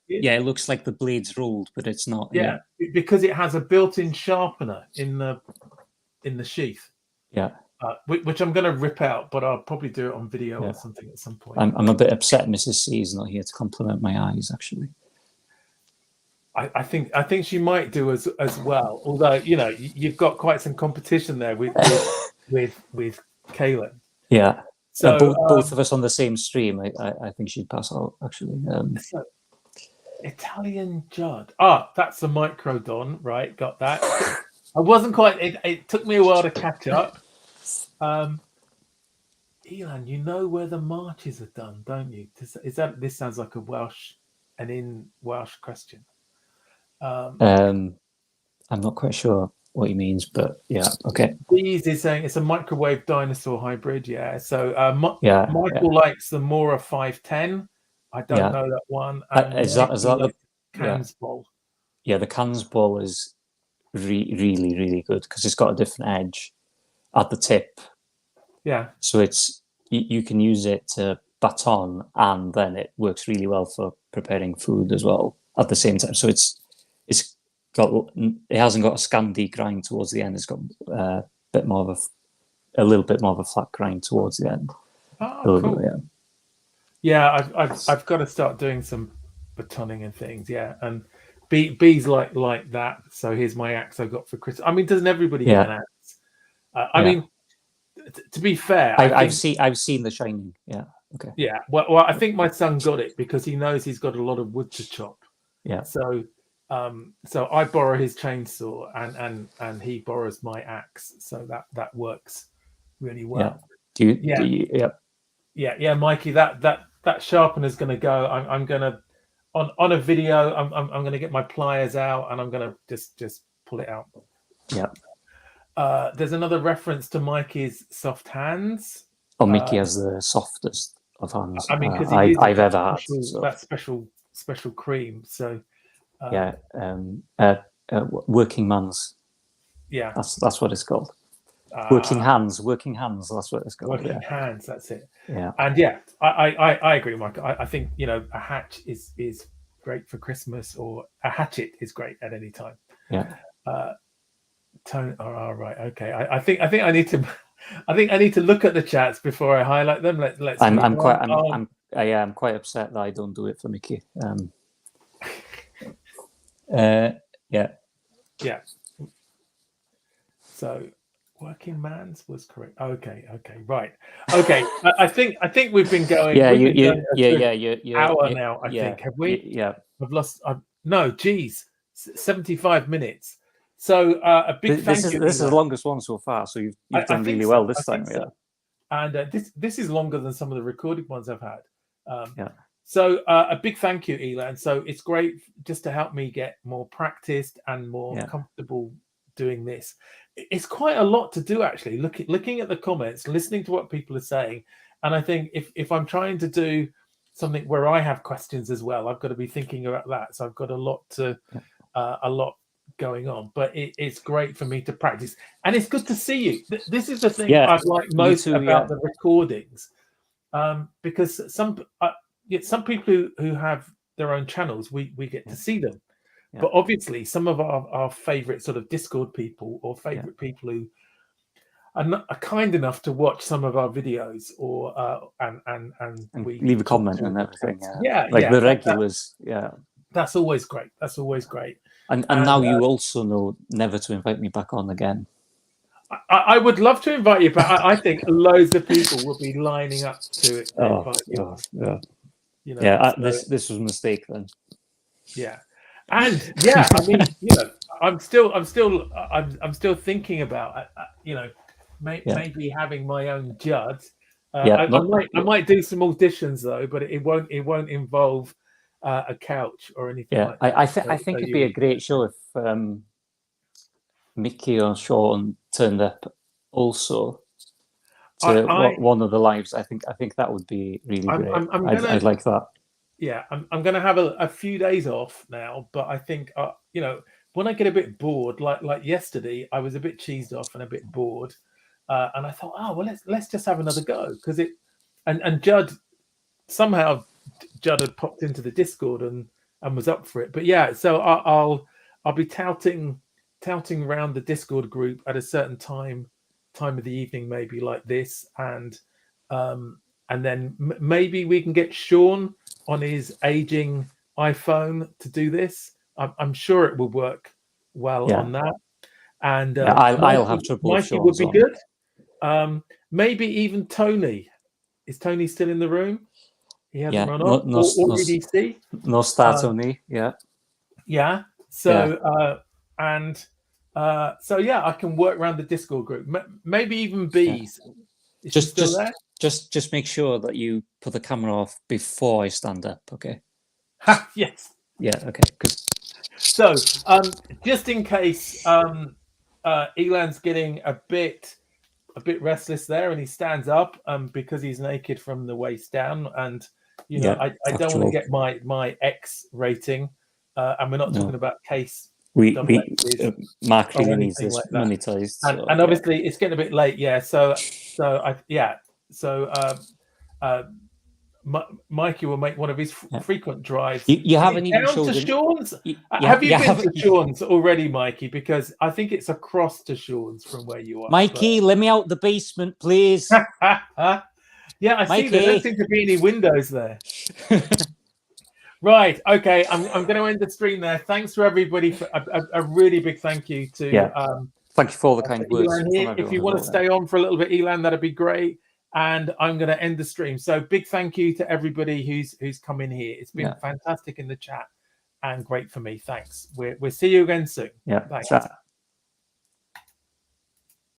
[SPEAKER 1] It looks like the blade's rolled, but it's not.
[SPEAKER 2] Yeah, because it has a built-in sharpener in the sheath.
[SPEAKER 1] Yeah.
[SPEAKER 2] Which I'm going to rip out, but I'll probably do it on video or something at some point.
[SPEAKER 1] I'm a bit upset Mrs. C is not here to compliment my eyes, actually.
[SPEAKER 2] I think she might do as well. Although you've got quite some competition there with Kaylin.
[SPEAKER 1] Yeah.
[SPEAKER 2] So
[SPEAKER 1] both of us on the same stream. I think she'd pass out actually.
[SPEAKER 2] So, Italian Judd. That's the Microdon, right? Got that. I wasn't quite. It took me a while to catch up. Elan, you know where the marches are done, don't you? This sounds like an in Welsh question.
[SPEAKER 1] I'm not quite sure what he means, but yeah, okay.
[SPEAKER 2] Bees is saying it's a microwave dinosaur hybrid. Yeah. So Michael likes the Mora 510. I don't know that one.
[SPEAKER 1] Is that the
[SPEAKER 2] Cans ball?
[SPEAKER 1] Yeah, the cans ball is really, really good because it's got a different edge at the tip.
[SPEAKER 2] Yeah.
[SPEAKER 1] So it's you can use it to baton, and then it works really well for preparing food as well at the same time. So it hasn't got a Scandi grind towards the end. It's got a little bit more of a flat grind towards the end.
[SPEAKER 2] Oh, cool.
[SPEAKER 1] Yeah.
[SPEAKER 2] Yeah, I've got to start doing some batoning and things. Yeah, and B's like that. So here's my axe I got for Christmas. I mean, doesn't everybody get an axe? I mean, to be fair,
[SPEAKER 1] I've seen The Shining. Yeah. Okay.
[SPEAKER 2] Yeah. Well, I think my son got it because he knows he's got a lot of wood to chop.
[SPEAKER 1] Yeah.
[SPEAKER 2] So, so I borrow his chainsaw and he borrows my axe. So that works really well.
[SPEAKER 1] Yeah.
[SPEAKER 2] Yeah, Mikey. That sharpener's going to go. I'm going to on a video. I'm going to get my pliers out and I'm going to just pull it out.
[SPEAKER 1] Yeah.
[SPEAKER 2] There's another reference to Mikey's soft hands.
[SPEAKER 1] Oh, Mickey has the softest of hands
[SPEAKER 2] I mean, because
[SPEAKER 1] I've ever had.
[SPEAKER 2] So. That special cream. So
[SPEAKER 1] working man's.
[SPEAKER 2] Yeah,
[SPEAKER 1] that's what it's called. Working hands. That's what it's called.
[SPEAKER 2] Working hands. That's it.
[SPEAKER 1] Yeah.
[SPEAKER 2] And yeah, I agree, Mike. I think a hatch is great for Christmas, or a hatchet is great at any time.
[SPEAKER 1] Yeah.
[SPEAKER 2] Tone. All right. Okay. I think I need to. I think I need to look at the chats before I highlight them. Let's.
[SPEAKER 1] I'm quite upset that I don't do it for Mickey. Yeah.
[SPEAKER 2] Yeah. So, working man's was correct. Okay. Right. Okay. I think we've been going.
[SPEAKER 1] Yeah.
[SPEAKER 2] Hour now. I think have we?
[SPEAKER 1] Yeah.
[SPEAKER 2] I've lost. No. Geez. 75 minutes. So a big thank you.
[SPEAKER 1] This is the longest one so far. So you've done really well this time. Yeah.
[SPEAKER 2] And this is longer than some of the recorded ones I've had.
[SPEAKER 1] Yeah.
[SPEAKER 2] So a big thank you, Elan. So it's great just to help me get more practiced and more comfortable doing this. It's quite a lot to do, actually. Looking at the comments, listening to what people are saying, and I think if I'm trying to do something where I have questions as well, I've got to be thinking about that. So I've got a lot going on, but it's great for me to practice, and it's good to see you. This is the thing I like most about the recordings, because some people who have their own channels, we get to see them, but obviously some of our favorite sort of Discord people or favorite people who are kind enough to watch some of our videos or and we
[SPEAKER 1] leave a comment and everything. The regulars.
[SPEAKER 2] That's always great. And
[SPEAKER 1] now you also know never to invite me back on again.
[SPEAKER 2] I would love to invite you back. I think loads of people will be lining up to it. This
[SPEAKER 1] was a mistake then.
[SPEAKER 2] Yeah, and I mean, I'm still thinking about maybe having my own judge. I might do some auditions though, but it won't involve a couch or anything like that.
[SPEAKER 1] I think it'd be a great show if Mickey or Sean turned up also to one of the lives. I think that would be really great. I'd like that.
[SPEAKER 2] Yeah, I'm going to have a few days off now, but I think when I get a bit bored, like yesterday, I was a bit cheesed off and a bit bored, and I thought, let's just have another go because and Judd somehow. Judd had popped into the Discord and was up for it, but so I'll be touting around the Discord group at a certain time of the evening, maybe like this, and then maybe we can get Sean on his aging iPhone to do this. I'm sure it will work well on that, and
[SPEAKER 1] I'll have trouble.
[SPEAKER 2] Mikey would be good. Maybe even Tony. Is Tony still in the room? He hasn't run off. Or EDC.
[SPEAKER 1] No start Tony. Yeah.
[SPEAKER 2] So I can work around the Discord group. Maybe even Bees.
[SPEAKER 1] Just make sure that you put the camera off before I stand up. Okay.
[SPEAKER 2] Yes.
[SPEAKER 1] Yeah. Okay. Good.
[SPEAKER 2] So just in case Elan's getting a bit restless there, and he stands up because he's naked from the waist down, and I don't want to get my X rating, and we're not talking about case.
[SPEAKER 1] Mark really needs this monetized,
[SPEAKER 2] and obviously it's getting a bit late. Mikey will make one of his frequent drives.
[SPEAKER 1] You haven't even
[SPEAKER 2] down to Sean's. Have you been to Sean's already, Mikey? Because I think it's across to Sean's from where you are.
[SPEAKER 1] Mikey, let me out the basement, please.
[SPEAKER 2] Yeah, I see. There
[SPEAKER 1] Mikey.
[SPEAKER 2] don't seem to be any windows there. Right. Okay. I'm going to end the stream there. Thanks for everybody. For a really big thank you to
[SPEAKER 1] thank you for all the kind words
[SPEAKER 2] Elan
[SPEAKER 1] from
[SPEAKER 2] here.
[SPEAKER 1] everyone.
[SPEAKER 2] If you want to stay on for a little bit, Elan, that'd be great. And I'm going to end the stream. So big thank you to everybody who's come in here. It's been fantastic in the chat and great for me. Thanks. We'll see you again soon.
[SPEAKER 1] Yeah.
[SPEAKER 2] Thanks.